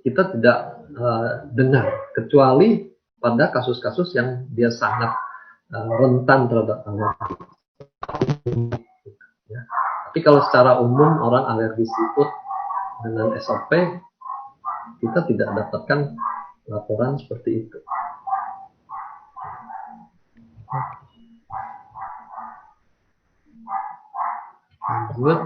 S2: kita tidak dengar, kecuali pada kasus-kasus yang dia sangat rentan terhadap alergi. Ya. Tapi kalau secara umum orang alergi seafood dengan SOP, kita tidak dapatkan laporan seperti itu. Lanjut.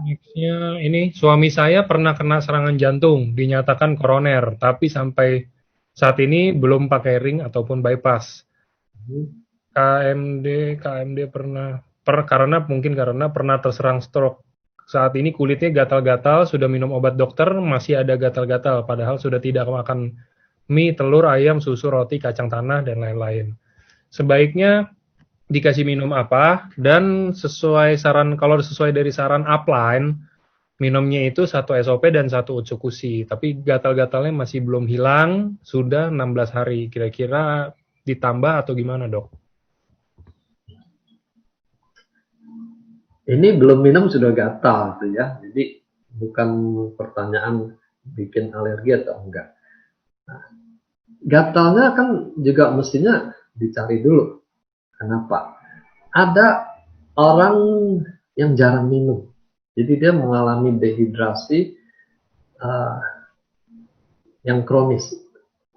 S1: Nextnya ini, suami saya pernah kena serangan jantung, dinyatakan koroner, tapi sampai saat ini belum pakai ring ataupun bypass. KMD karena pernah terserang stroke. Saat ini kulitnya gatal-gatal, sudah minum obat dokter, masih ada gatal-gatal, padahal sudah tidak makan mie, telur, ayam, susu, roti, kacang tanah, dan lain-lain. Sebaiknya dikasih minum apa, dan kalau sesuai dari saran upline, minumnya itu 1 SOP dan 1 Utsukushi. Tapi gatal-gatalnya masih belum hilang, sudah 16 hari. Kira-kira ditambah atau gimana dok?
S2: Ini belum minum sudah gatal tuh ya. Jadi bukan pertanyaan bikin alergi atau enggak. Nah, gatalnya kan juga mestinya dicari dulu. Kenapa? Ada orang yang jarang minum. Jadi dia mengalami dehidrasi yang kronis.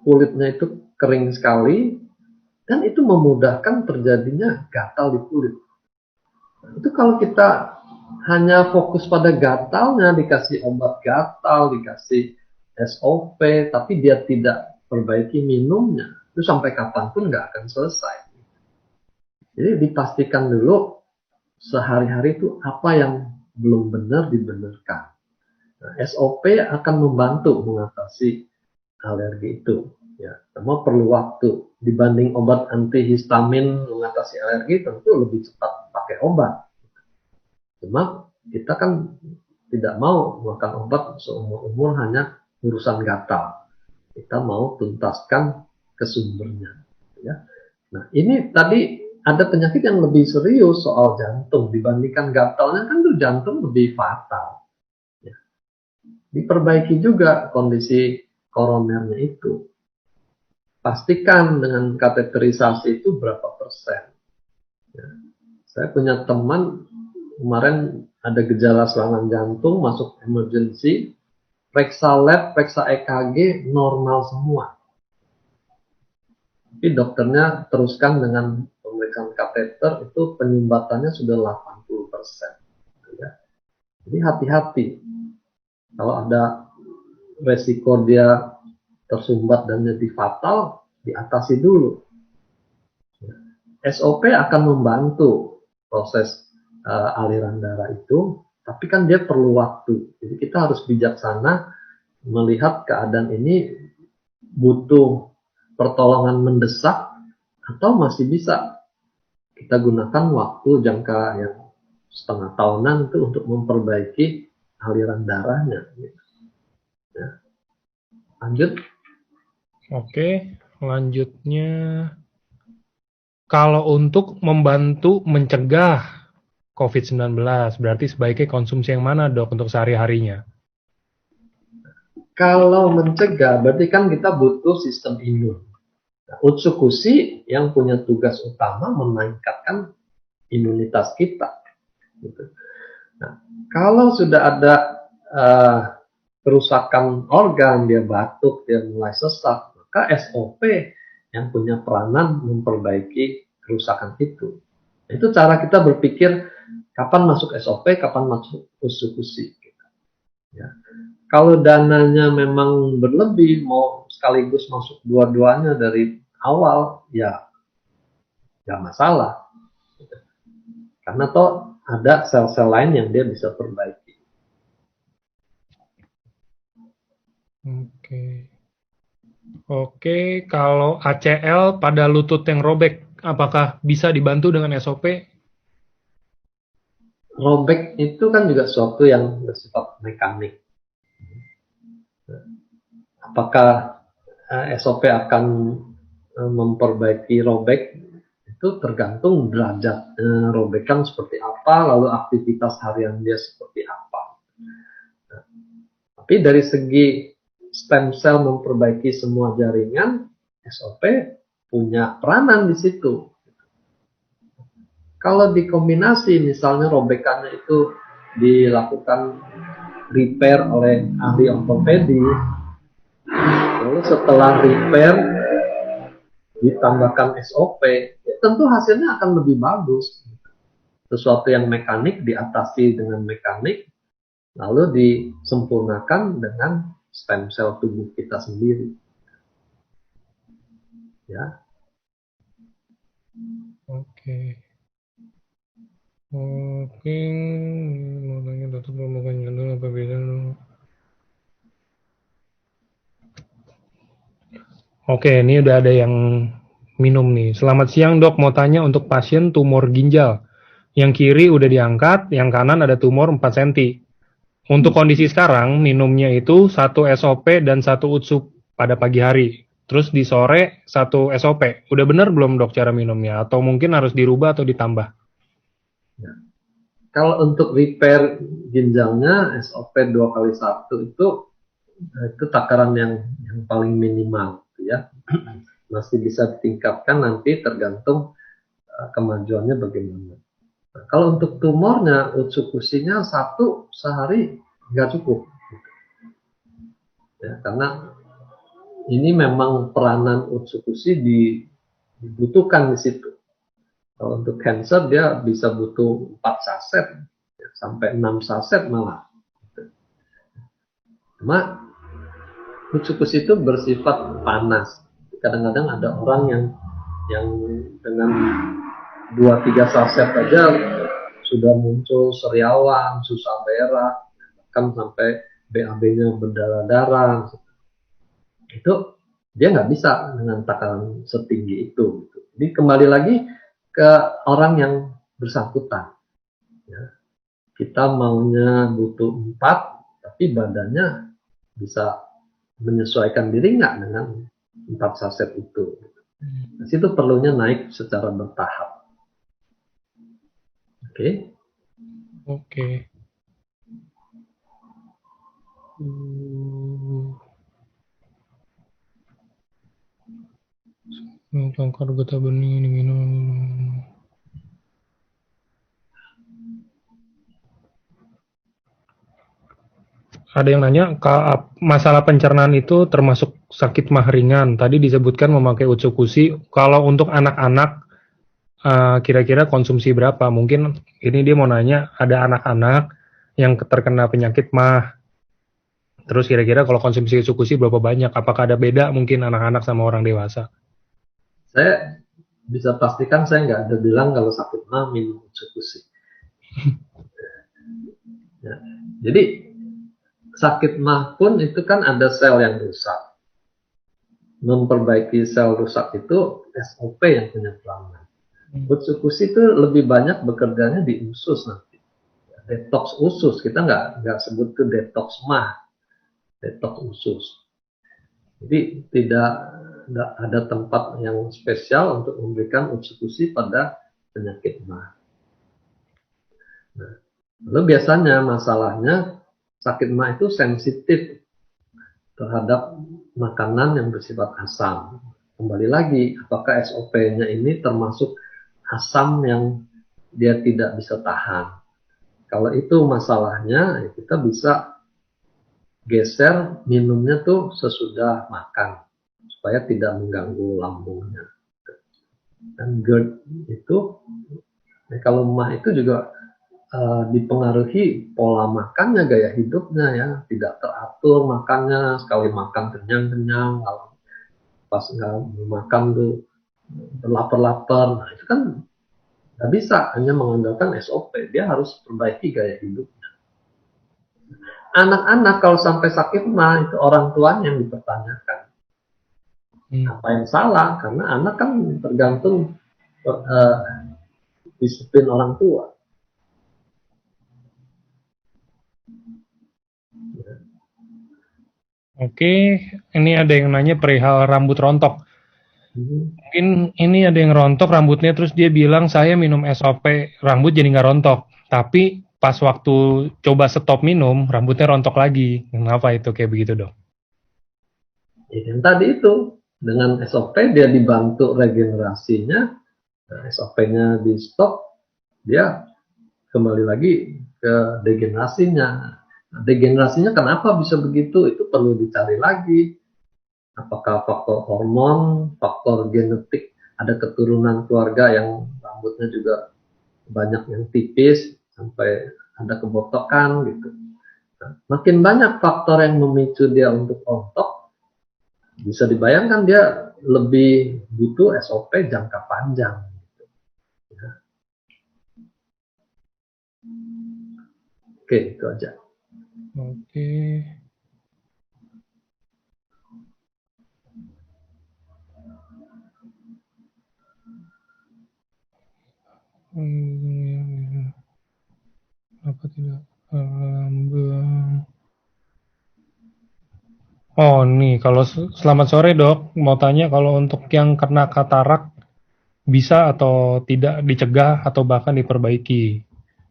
S2: Kulitnya itu kering sekali, dan itu memudahkan terjadinya gatal di kulit. Itu kalau kita hanya fokus pada gatalnya, dikasih obat gatal, dikasih SOP, tapi dia tidak perbaiki minumnya, itu sampai kapanpun nggak akan selesai. Jadi dipastikan dulu sehari-hari itu apa yang belum benar dibenarkan. Nah, SOP akan membantu mengatasi alergi itu. Ya, semua perlu waktu. Dibanding obat antihistamin mengatasi alergi, tentu lebih cepat pakai obat. Cuma kita kan tidak mau makan obat seumur-umur hanya urusan gatal. Kita mau tuntaskan ke sumbernya. Ya. Nah, ini tadi ada penyakit yang lebih serius soal jantung dibandingkan gatalnya, kan itu jantung lebih fatal. Ya. Diperbaiki juga kondisi koronernya itu. Pastikan dengan kateterisasi itu berapa persen. Ya. Saya punya teman kemarin ada gejala serangan jantung, masuk emergency, periksa lab, periksa EKG, normal semua. Tapi dokternya teruskan dengan pemeriksaan kateter, itu penyumbatannya sudah 80%. Ya. Jadi hati-hati. Kalau ada resiko dia tersumbat dan jadi fatal, diatasi dulu. SOP akan membantu proses aliran darah itu, tapi kan dia perlu waktu. Jadi kita harus bijaksana melihat keadaan ini butuh pertolongan mendesak atau masih bisa kita gunakan waktu jangka yang setengah tahunan itu untuk memperbaiki aliran darahnya. Ya. Lanjut.
S1: Oke, lanjutnya kalau untuk membantu mencegah COVID-19, berarti sebaiknya konsumsi yang mana, Dok, untuk sehari-harinya?
S2: Kalau mencegah, berarti kan kita butuh sistem imun. Nah, Utsukushi yang punya tugas utama meningkatkan imunitas kita. Gitu. Nah, kalau sudah ada kerusakan organ, dia batuk, dia mulai sesak, maka SOP yang punya peranan memperbaiki kerusakan itu. Itu cara kita berpikir kapan masuk SOP, kapan masuk Utsukushi. Ya. Kalau dananya memang berlebih, mau sekaligus masuk dua-duanya dari awal, ya nggak masalah. Karena toh ada sel-sel lain yang dia bisa perbaiki.
S1: Oke, kalau ACL pada lutut yang robek, apakah bisa dibantu dengan SOP?
S2: Robek itu kan juga sesuatu yang bersifat mekanik. Apakah SOP akan memperbaiki robek? Itu tergantung derajat robekan seperti apa, lalu aktivitas harian dia seperti apa. Nah, tapi dari segi stem cell memperbaiki semua jaringan, SOP punya peranan di situ. Kalau dikombinasi, misalnya robekannya itu dilakukan repair oleh ahli ortopedi, lalu setelah repair ditambahkan SOP, ya tentu hasilnya akan lebih bagus. Sesuatu yang mekanik diatasi dengan mekanik, lalu disempurnakan dengan stem cell tubuh kita sendiri. Ya.
S1: Oke. Oke, mau tanya dokter bukan jantung apa beda? Oke, ini udah ada yang minum nih. Selamat siang, Dok. Mau tanya untuk pasien tumor ginjal. Yang kiri udah diangkat, yang kanan ada tumor 4 cm. Untuk kondisi sekarang, minumnya itu 1 SOP dan 1 utsup pada pagi hari. Terus di sore 1 SOP. Udah bener belum, Dok, cara minumnya? Atau mungkin harus dirubah atau ditambah?
S2: Ya. Kalau untuk repair ginjalnya SOP 2x1 itu takaran yang paling minimal, ya. Masih bisa ditingkatkan nanti tergantung kemajuannya bagaimana. Nah, kalau untuk tumornya, utsukusinya 1 sehari nggak cukup, ya, karena ini memang peranan Utsukushi dibutuhkan di situ. Kalau untuk cancer dia bisa butuh 4 saset sampai 6 saset malah. Cuma Utsukushi itu bersifat panas. Kadang-kadang ada orang yang dengan 2-3 saset aja sudah muncul sariawan, susah berak, bahkan sampai BAB-nya berdarah-darah. Itu dia nggak bisa dengan takaran setinggi itu. Jadi kembali lagi ke orang yang bersangkutan. Ya. Kita maunya butuh 4, tapi badannya bisa menyesuaikan diri nggak dengan 4 saset itu. Di situ perlunya naik secara bertahap. Oke.
S1: Oke. Kanker getah bening diminum. Ada yang nanya, masalah pencernaan itu termasuk sakit mah ringan. Tadi disebutkan memakai Utsukushi. Kalau untuk anak-anak, kira-kira konsumsi berapa? Mungkin ini dia mau nanya, ada anak-anak yang terkena penyakit mah. Terus kira-kira kalau konsumsi Utsukushi berapa banyak? Apakah ada beda mungkin anak-anak sama orang dewasa?
S2: Saya bisa pastikan saya nggak ada bilang kalau sakit mah minum Utsukushi. Ya. Jadi sakit mah pun itu kan ada sel yang rusak. Memperbaiki sel rusak itu SOP yang punya peranan. Utsukushi itu lebih banyak bekerjanya di usus nanti. Detox usus, kita nggak sebut ke detox mah, detox usus. Jadi tidak ada tempat yang spesial untuk memberikan Utsukushi pada penyakit mah. Nah, lalu biasanya masalahnya sakit mah itu sensitif terhadap makanan yang bersifat asam. Kembali lagi, apakah SOP-nya ini termasuk asam yang dia tidak bisa tahan? Kalau itu masalahnya, kita bisa geser minumnya tuh sesudah makan, supaya tidak mengganggu lambungnya. Dan GERD itu, kalau mah itu juga dipengaruhi pola makannya, gaya hidupnya ya, tidak teratur makannya, sekali makan kenyang-kenyang, kalau pas nggak makan tuh lapar-lapar. Nah, itu kan nggak bisa hanya mengandalkan SOP, dia harus perbaiki gaya hidupnya. Anak-anak kalau sampai sakit mah itu orang tuanya yang dipertanyakan. Apa yang salah? Karena anak kan tergantung disiplin orang tua.
S1: Oke, ini ada yang nanya perihal rambut rontok. Mungkin ini ada yang rontok rambutnya, terus dia bilang saya minum SOP rambut jadi nggak rontok. Tapi pas waktu coba stop minum, rambutnya rontok lagi. Kenapa itu kayak begitu, Dok?
S2: Yang tadi itu, dengan SOP dia dibantu regenerasinya, SOP-nya di stop, dia kembali lagi ke degenerasinya. Nah, degenerasinya kenapa bisa begitu? Itu perlu dicari lagi. Apakah faktor hormon, faktor genetik, ada keturunan keluarga yang rambutnya juga banyak yang tipis, sampai ada kebotokan gitu. Nah, makin banyak faktor yang memicu dia untuk rontok, bisa dibayangkan dia lebih butuh SOP jangka panjang. Ya. Oke, itu aja.
S1: Oke. Apa tidak? Oh, nih kalau selamat sore, Dok. Mau tanya kalau untuk yang kena katarak bisa atau tidak dicegah atau bahkan diperbaiki?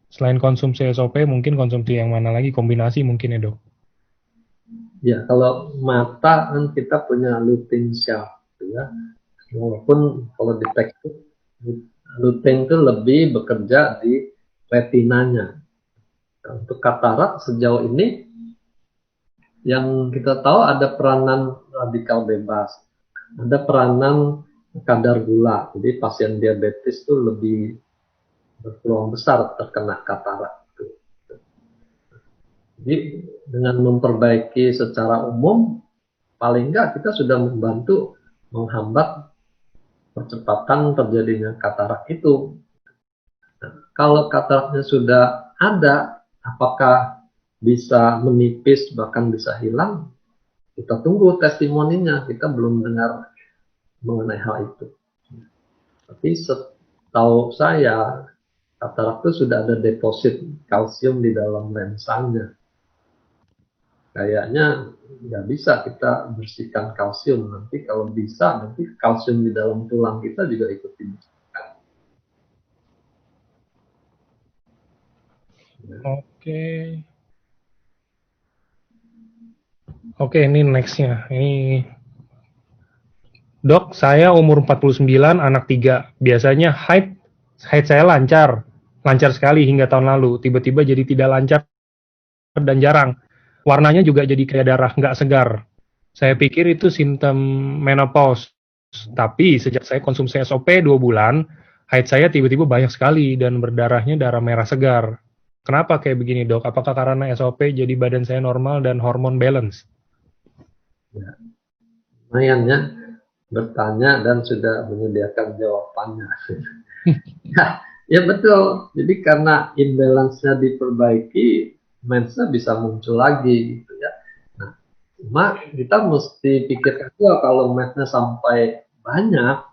S1: Selain konsumsi SOP, mungkin konsumsi yang mana lagi? Kombinasi mungkin ya, Dok?
S2: Ya, kalau mata kan kita punya lutein shaft, ya. Walaupun kalau di tekstur lutein itu lebih bekerja di retinanya. Nah, untuk katarak sejauh ini yang kita tahu ada peranan radikal bebas. Ada peranan kadar gula. Jadi pasien diabetes itu lebih berpeluang besar terkena katarak. Jadi dengan memperbaiki secara umum, paling enggak kita sudah membantu menghambat percepatan terjadinya katarak itu. Nah, kalau kataraknya sudah ada, apakah bisa menipis bahkan bisa hilang? Kita tunggu testimoninya, kita belum dengar mengenai hal itu. Tapi setahu saya, katarak itu sudah ada deposit kalsium di dalam lensanya. Kayaknya nggak bisa kita bersihkan kalsium. Nanti kalau bisa, nanti kalsium di dalam tulang kita juga ikut dibersihkan.
S1: Oke. Oke, ini nextnya. Ini Dok, saya umur 49, anak 3. Biasanya haid saya lancar. Lancar sekali hingga tahun lalu. Tiba-tiba jadi tidak lancar dan jarang. Warnanya juga jadi kayak darah, nggak segar. Saya pikir itu simptom menopause. Tapi sejak saya konsumsi SOP 2 bulan, haid saya tiba-tiba banyak sekali dan berdarahnya darah merah segar. Kenapa kayak begini, Dok? Apakah karena SOP jadi badan saya normal dan hormon balance?
S2: Ya, lumayan ya bertanya dan sudah menyediakan jawabannya. Ya betul. Jadi karena imbalance-nya diperbaiki, mensnya bisa muncul lagi gitu ya. Nah, cuma kita mesti pikirkan juga kalau mensnya sampai banyak,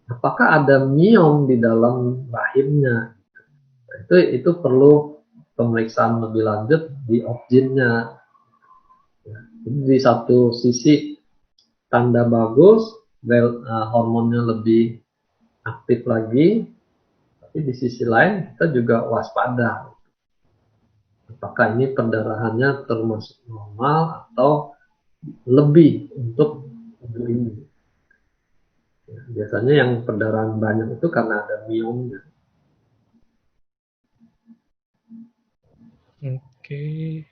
S2: apakah ada miom di dalam rahimnya? Nah, itu perlu pemeriksaan lebih lanjut di objinnya. Jadi di satu sisi tanda bagus, hormonnya lebih aktif lagi, tapi di sisi lain kita juga waspada. Apakah ini perdarahannya termasuk normal atau lebih untuk ibu ini? Ya, biasanya yang perdarahan banyak itu karena ada miomnya.
S1: Oke.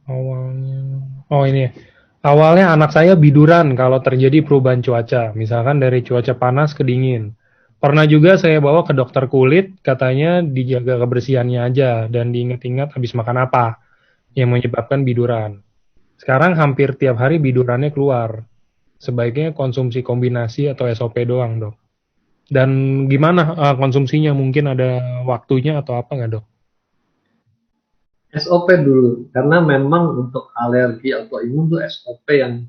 S1: Awalnya, oh ini, awalnya anak saya biduran kalau terjadi perubahan cuaca, misalkan dari cuaca panas ke dingin. Pernah juga saya bawa ke dokter kulit, katanya dijaga kebersihannya aja dan diingat-ingat habis makan apa yang menyebabkan biduran. Sekarang hampir tiap hari bidurannya keluar. Sebaiknya konsumsi kombinasi atau SOP doang, Dok. Dan gimana konsumsinya? Mungkin ada waktunya atau apa nggak, Dok?
S2: SOP dulu, karena memang untuk alergi autoimun itu SOP yang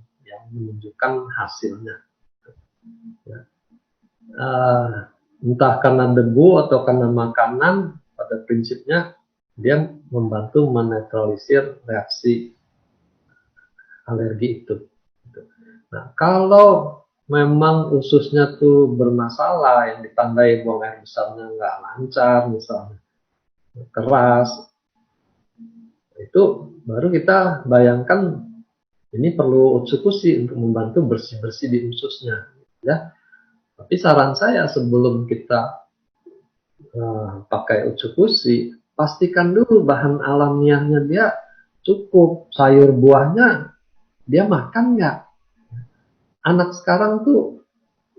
S2: menunjukkan hasilnya. Ya. Entah karena debu atau karena makanan, pada prinsipnya dia membantu menetralisir reaksi alergi itu. Nah, kalau memang ususnya tuh bermasalah, yang ditandai buang air besarnya nggak lancar, misalnya keras, itu baru kita bayangkan ini perlu utsukusi untuk membantu bersih-bersih di ususnya. Ya. Tapi saran saya sebelum kita pakai utsukusi, pastikan dulu bahan alamiahnya dia cukup, sayur buahnya dia makan nggak. Anak sekarang tuh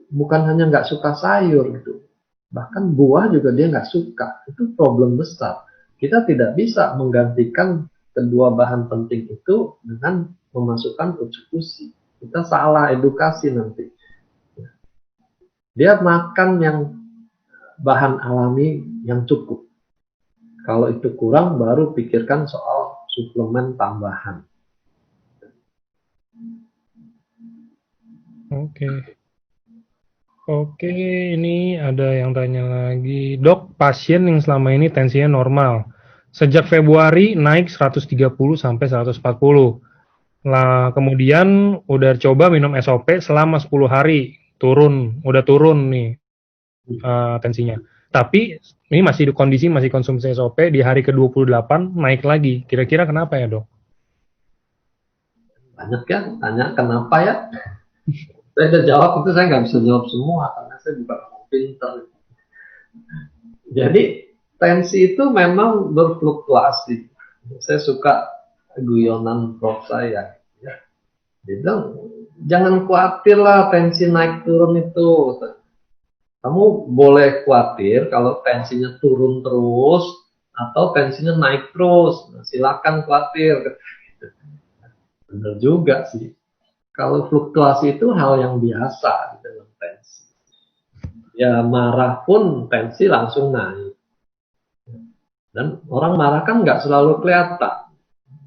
S2: bukan hanya nggak suka sayur gitu, bahkan buah juga dia nggak suka. Itu problem besar. Kita tidak bisa menggantikan kedua bahan penting itu dengan memasukkan utsukusi. Kita salah edukasi nanti. Dia makan yang bahan alami yang cukup. Kalau itu kurang, baru pikirkan soal suplemen tambahan.
S1: Oke. Oke, ini ada yang tanya lagi. Dok, pasien yang selama ini tensinya normal. Sejak Februari naik 130 sampai 140. Lah, kemudian udah coba minum SOP selama 10 hari. Udah turun nih tensinya. Tapi ini masih di kondisi masih konsumsi SOP di hari ke-28 naik lagi. Kira-kira kenapa ya, Dok?
S2: Banyak ya, tanya kenapa ya? Saya udah jawab itu, saya nggak bisa jawab semua karena saya bukan orang pintar. Jadi tensi itu memang berfluktuasi. Saya suka guyonan prof saya. Ya. Dia bilang, jangan khawatir lah tensi naik turun itu. Kamu boleh khawatir kalau tensinya turun terus atau tensinya naik terus. Nah, silakan khawatir. Benar juga sih. Kalau fluktuasi itu hal yang biasa di dalam tensi. Ya marah pun tensi langsung naik. Dan orang marah kan nggak selalu kelihatan.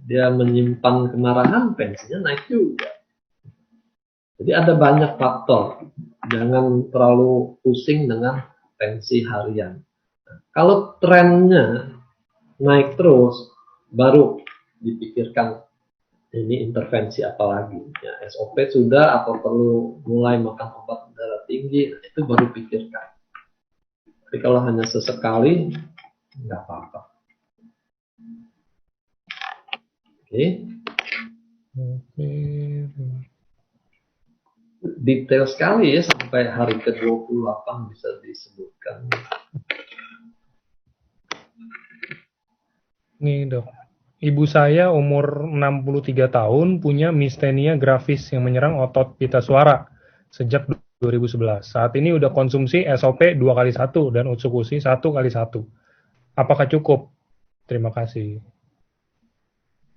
S2: Dia menyimpan kemarahan, tensinya naik juga. Jadi ada banyak faktor. Jangan terlalu pusing dengan tensi harian. Kalau trennya naik terus, baru dipikirkan ini intervensi apa lagi. Ya, SOP sudah atau perlu mulai makan obat darah tinggi, itu baru pikirkan. Tapi kalau hanya sesekali, nggak apa-apa. Oke. Detail sekali ya, sampai hari ke-28 bisa disebutkan.
S1: Nih dok, ibu saya umur 63 tahun punya mistenia grafis yang menyerang otot pita suara sejak 2011. Saat ini udah konsumsi SOP 2x1 dan Utsukushi 1x1. Apakah cukup? Terima kasih.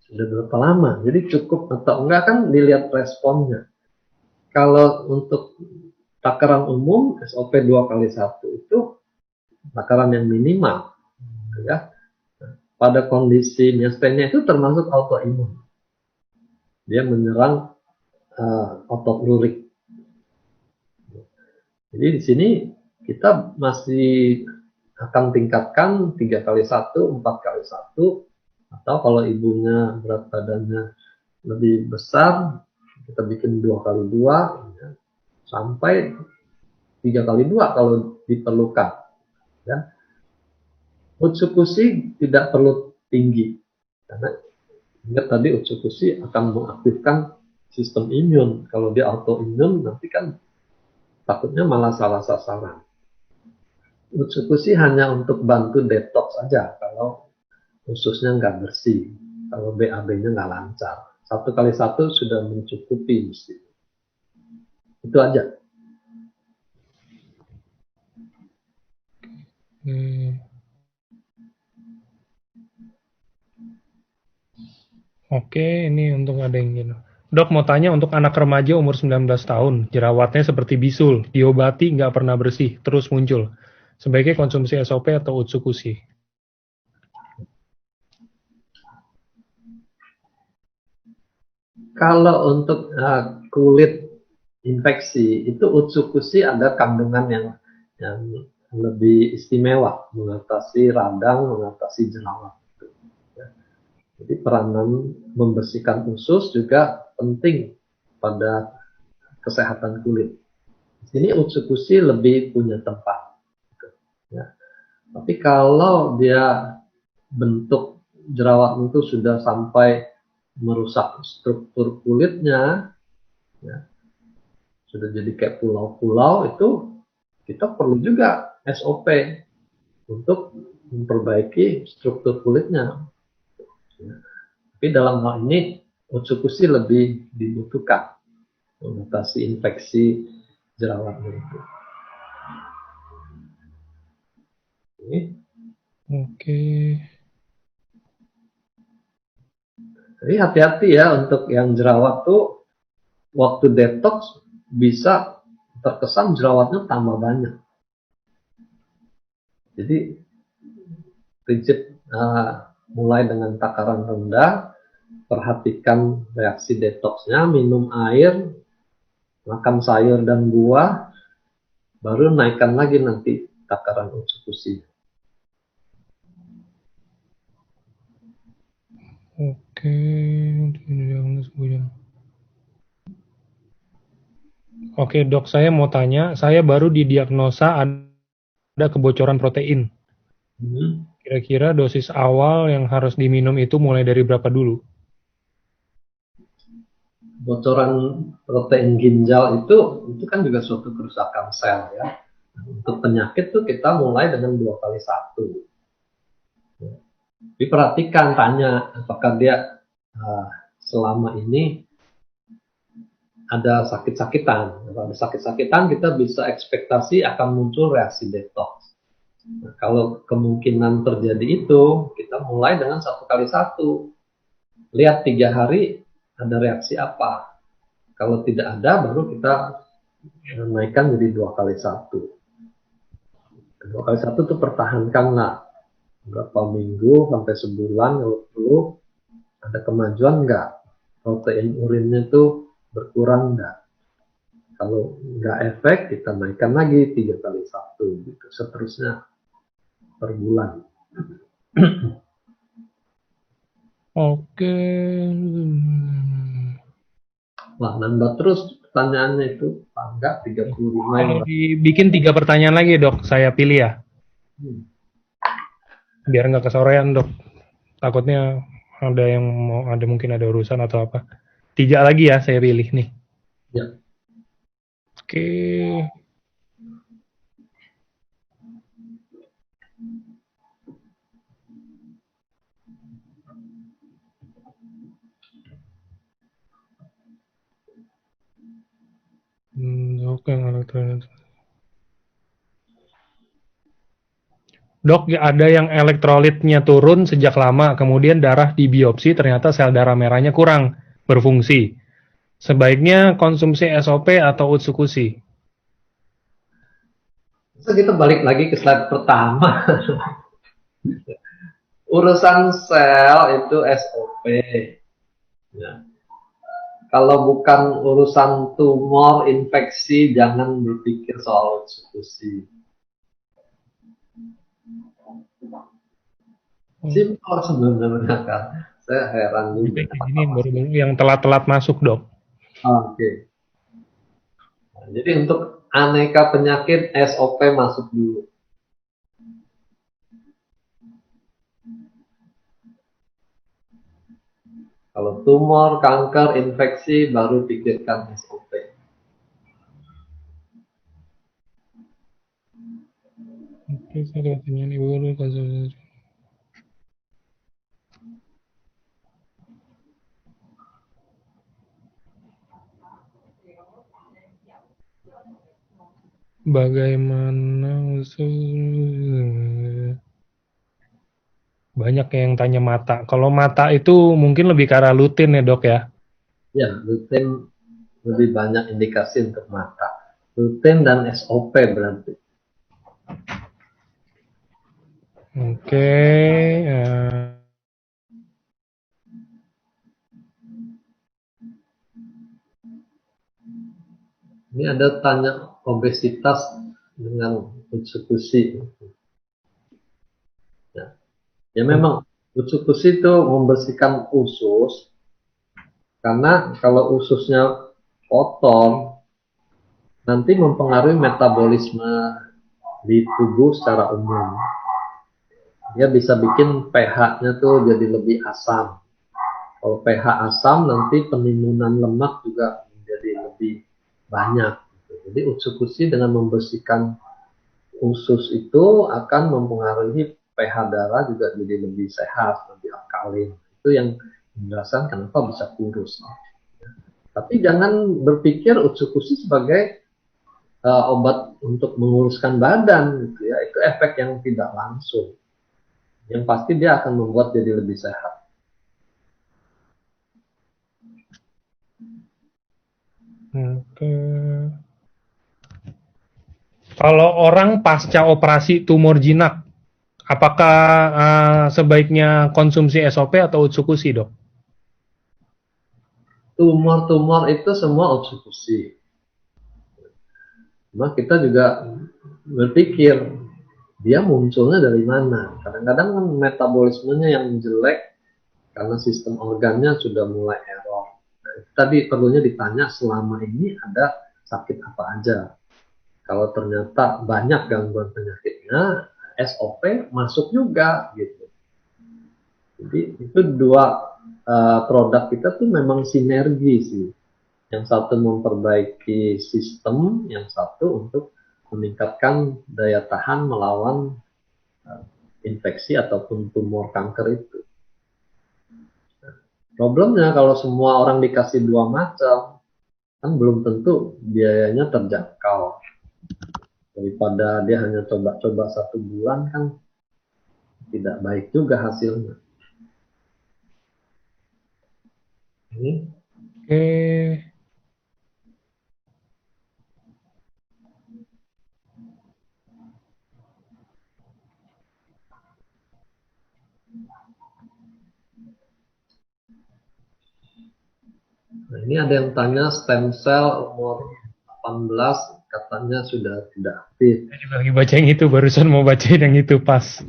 S2: Sudah berapa lama? Jadi cukup atau enggak kan dilihat responnya. Kalau untuk takaran umum SOP 2x1 itu takaran yang minimal. Ya. Pada kondisi miastenia itu termasuk autoimun. Dia menyerang otot lurik. Jadi di sini kita masih akan tingkatkan 3x1, 4x1, atau kalau ibunya berat badannya lebih besar, kita bikin 2x2, ya, sampai 3x2 kalau diperlukan. Ya. Utsukushi tidak perlu tinggi, karena ingat tadi Utsukushi akan mengaktifkan sistem imun. Kalau dia autoimun nanti kan takutnya malah salah sasaran. Utsukushi hanya untuk bantu detox aja kalau ususnya nggak bersih, kalau BAB-nya nggak lancar. 1x1 sudah mencukupi mesti. Itu aja.
S1: Oke, ini untuk ada yang gini. Dok mau tanya untuk anak remaja umur 19 tahun, jerawatnya seperti bisul, diobati nggak pernah bersih, terus muncul. Sebaiknya konsumsi SOP atau Utsukushi?
S2: Kalau untuk kulit infeksi, itu Utsukushi ada kandungan yang lebih istimewa, mengatasi radang, mengatasi jerawat. Jadi peranan membersihkan usus juga penting pada kesehatan kulit. Di sini Utsukushi lebih punya tempat. Ya. Tapi kalau dia bentuk jerawat itu sudah sampai merusak struktur kulitnya, ya, sudah jadi kayak pulau-pulau, itu kita perlu juga SOP untuk memperbaiki struktur kulitnya. Ya. Tapi dalam hal ini Utsukushi lebih dibutuhkan mengatasi infeksi jerawatnya itu.
S1: Oke.
S2: Jadi hati-hati ya untuk yang jerawat tuh waktu detox bisa terkesan jerawatnya tambah banyak. Jadi prinsip mulai dengan takaran rendah, perhatikan reaksi detoxnya, minum air, makan sayur dan buah, baru naikkan lagi nanti takaran Utsukushi.
S1: Oke, Oke dok, saya mau tanya, saya baru didiagnosa ada kebocoran protein. Kira-kira dosis awal yang harus diminum itu mulai dari berapa dulu?
S2: bocoran protein ginjal itu kan juga suatu kerusakan sel ya. Untuk penyakit tuh kita mulai dengan 2x1. Diperhatikan, tanya apakah dia selama ini ada sakit-sakitan. Kalau ada sakit-sakitan kita bisa ekspektasi akan muncul reaksi detox. Nah, kalau kemungkinan terjadi itu, kita mulai dengan 1x1. Lihat 3 hari ada reaksi apa. Kalau tidak ada, baru kita naikkan jadi 2x1. 2x1 itu pertahankanlah berapa minggu sampai sebulan. Kalau perlu ada kemajuan enggak, protein urinnya itu berkurang enggak. Kalau enggak efek, kita naikkan lagi 3x1 gitu, seterusnya per bulan.
S1: Oke.
S2: Wah, nambah terus pertanyaannya itu, enggak 35
S1: Kalau
S2: yang
S1: dibikin 3 pertanyaan lagi, Dok, saya pilih ya. Biar nggak kesorean, Dok. Takutnya ada mungkin ada urusan atau apa. 3 lagi ya saya pilih nih.
S2: Ya.
S1: Oke. Dok yang elektrolit. Dok, ada yang elektrolitnya turun sejak lama, kemudian darah dibiopsi ternyata sel darah merahnya kurang berfungsi. Sebaiknya konsumsi SOP atau Utsukushi?
S2: So, kita balik lagi ke slide pertama. Urusan sel itu SOP. Ya. Kalau bukan urusan tumor, infeksi, jangan berpikir soal Utsukushi. Simpel sebenarnya kan. Saya heran juga.
S1: Ini baru yang telat-telat masuk, Dok.
S2: Oke. Nah, jadi untuk aneka penyakit SOP masuk dulu. Kalau tumor, kanker, infeksi, baru pikirkan SOP.
S1: Oke, saya tanya Ibu dulu konsultasi. Bagaimana usul? Banyak yang tanya mata. Kalau mata itu mungkin lebih ke arah lutein ya, Dok ya?
S2: Ya, lutein lebih banyak indikasi untuk mata. Lutein dan SOP berarti.
S1: Oke.
S2: Ini ada tanya obesitas dengan Utsukushi. Ya memang Utsukushi itu membersihkan usus, karena kalau ususnya kotor, nanti mempengaruhi metabolisme di tubuh secara umum. Dia bisa bikin pH-nya tuh jadi lebih asam. Kalau pH asam, nanti penimbunan lemak juga menjadi lebih banyak. Jadi Utsukushi dengan membersihkan usus itu akan mempengaruhi pH darah juga jadi lebih sehat, lebih alkalin. Itu yang menjelaskan kenapa bisa kurus. Tapi jangan berpikir Utsukushi sebagai obat untuk menguruskan badan, gitu ya. Itu efek yang tidak langsung. Yang pasti dia akan membuat jadi lebih sehat.
S1: Oke. Kalau orang pasca operasi tumor jinak, apakah sebaiknya konsumsi SOP atau Utsukushi, Dok?
S2: Tumor-tumor itu semua Utsukushi. Cuma kita juga berpikir dia munculnya dari mana. Kadang-kadang kan metabolismenya yang jelek karena sistem organnya sudah mulai error. Nah, tadi perlunya ditanya selama ini ada sakit apa aja. Kalau ternyata banyak gangguan penyakitnya, SOP masuk juga gitu. Jadi itu dua produk kita tuh memang sinergi sih. Yang satu memperbaiki sistem, yang satu untuk meningkatkan daya tahan melawan infeksi ataupun tumor kanker itu. Problemnya kalau semua orang dikasih dua macam, kan belum tentu biayanya terjangkau. Daripada dia hanya coba-coba 1 bulan, kan tidak baik juga hasilnya. Ini
S1: Oke.
S2: Nah, ini ada yang tanya stem cell umur 18 katanya sudah tidak aktif.
S1: Saya juga lagi baca yang itu, barusan mau bacain yang itu pas.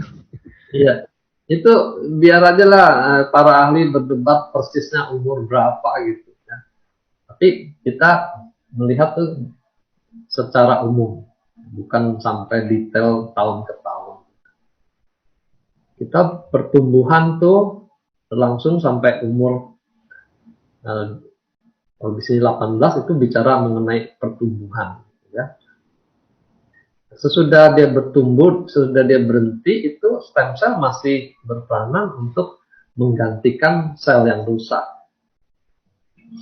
S2: Iya, itu biar aja lah para ahli berdebat persisnya umur berapa gitu ya. Tapi kita melihat tuh secara umum, bukan sampai detail tahun ke tahun. Kita pertumbuhan tuh berlangsung sampai umur kalau di sini 18 itu bicara mengenai pertumbuhan ya. Sesudah dia bertumbuh, sesudah dia berhenti, itu stem cell masih berperanan untuk menggantikan sel yang rusak.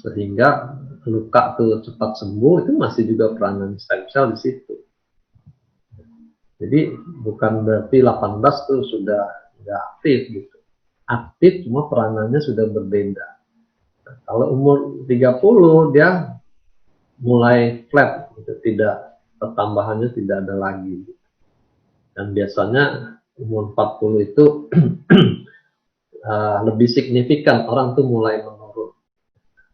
S2: Sehingga luka itu cepat sembuh, itu masih juga peranan stem cell di situ. Jadi bukan berarti 18 itu sudah nggak aktif gitu. Aktif, cuma peranannya sudah berbeda. Nah, kalau umur 30 dia mulai flat gitu, tidak, pertambahannya tidak ada lagi. Dan biasanya umur 40 itu lebih signifikan, orang tuh mulai menurun.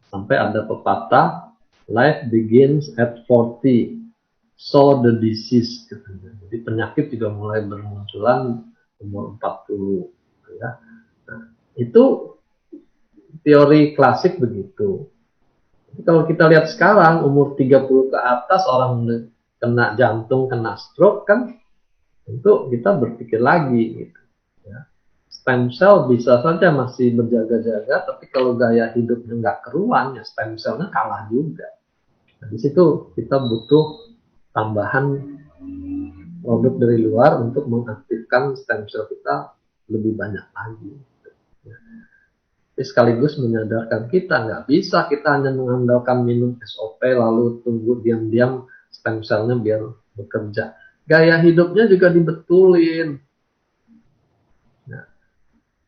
S2: Sampai ada pepatah, life begins at 40, so the disease. Jadi penyakit juga mulai bermunculan umur 40. Ya. Nah, itu teori klasik begitu. Jadi kalau kita lihat sekarang, umur 30 ke atas orang kena jantung, kena stroke kan, tentu kita berpikir lagi gitu. Ya. Stem cell bisa saja masih berjaga-jaga, tapi kalau gaya hidupnya nggak keruan, ya stem cellnya kalah juga. Nah, di situ kita butuh tambahan produk dari luar untuk mengaktifkan stem cell kita lebih banyak lagi. Ya. Tapi sekaligus menyadarkan kita, nggak bisa kita hanya mengandalkan minum SOP lalu tunggu diam-diam stem cellnya biar bekerja. Gaya hidupnya juga dibetulin. Nah,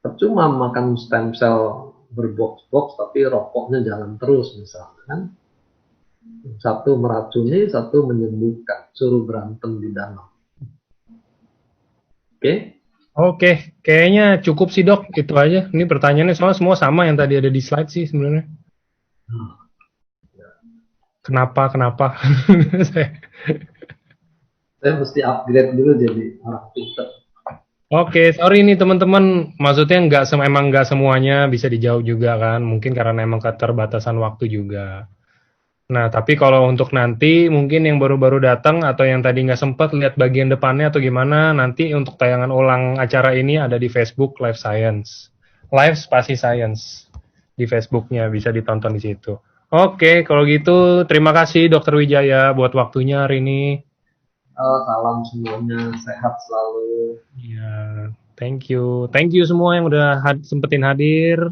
S2: percuma makan stem cell berbox-box tapi rokoknya jalan terus misalnya kan. Satu meracuni, satu menyembuhkan. Suruh berantem di dalam. Oke?
S1: Oke, kayaknya cukup sih dok, itu aja. Ini pertanyaannya soalnya semua sama yang tadi ada di slide sih sebenarnya. Kenapa?
S2: Saya mesti upgrade dulu jadi orang pinter.
S1: Oke, sorry nih teman-teman. Maksudnya emang nggak semuanya bisa dijawab juga kan. Mungkin karena emang keterbatasan waktu juga. Nah, tapi kalau untuk nanti mungkin yang baru-baru datang atau yang tadi nggak sempat lihat bagian depannya atau gimana, nanti untuk tayangan ulang acara ini ada di Facebook Live Science. Live Spasi Science di Facebooknya, bisa ditonton di situ. Oke, kalau gitu terima kasih Dokter Wijaya buat waktunya hari ini.
S2: Salam semuanya, sehat selalu.
S1: Ya, thank you. Thank you semua yang udah sempetin hadir.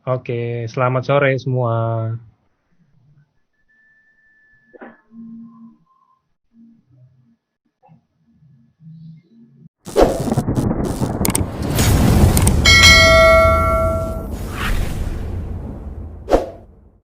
S1: Oke, selamat sore semua.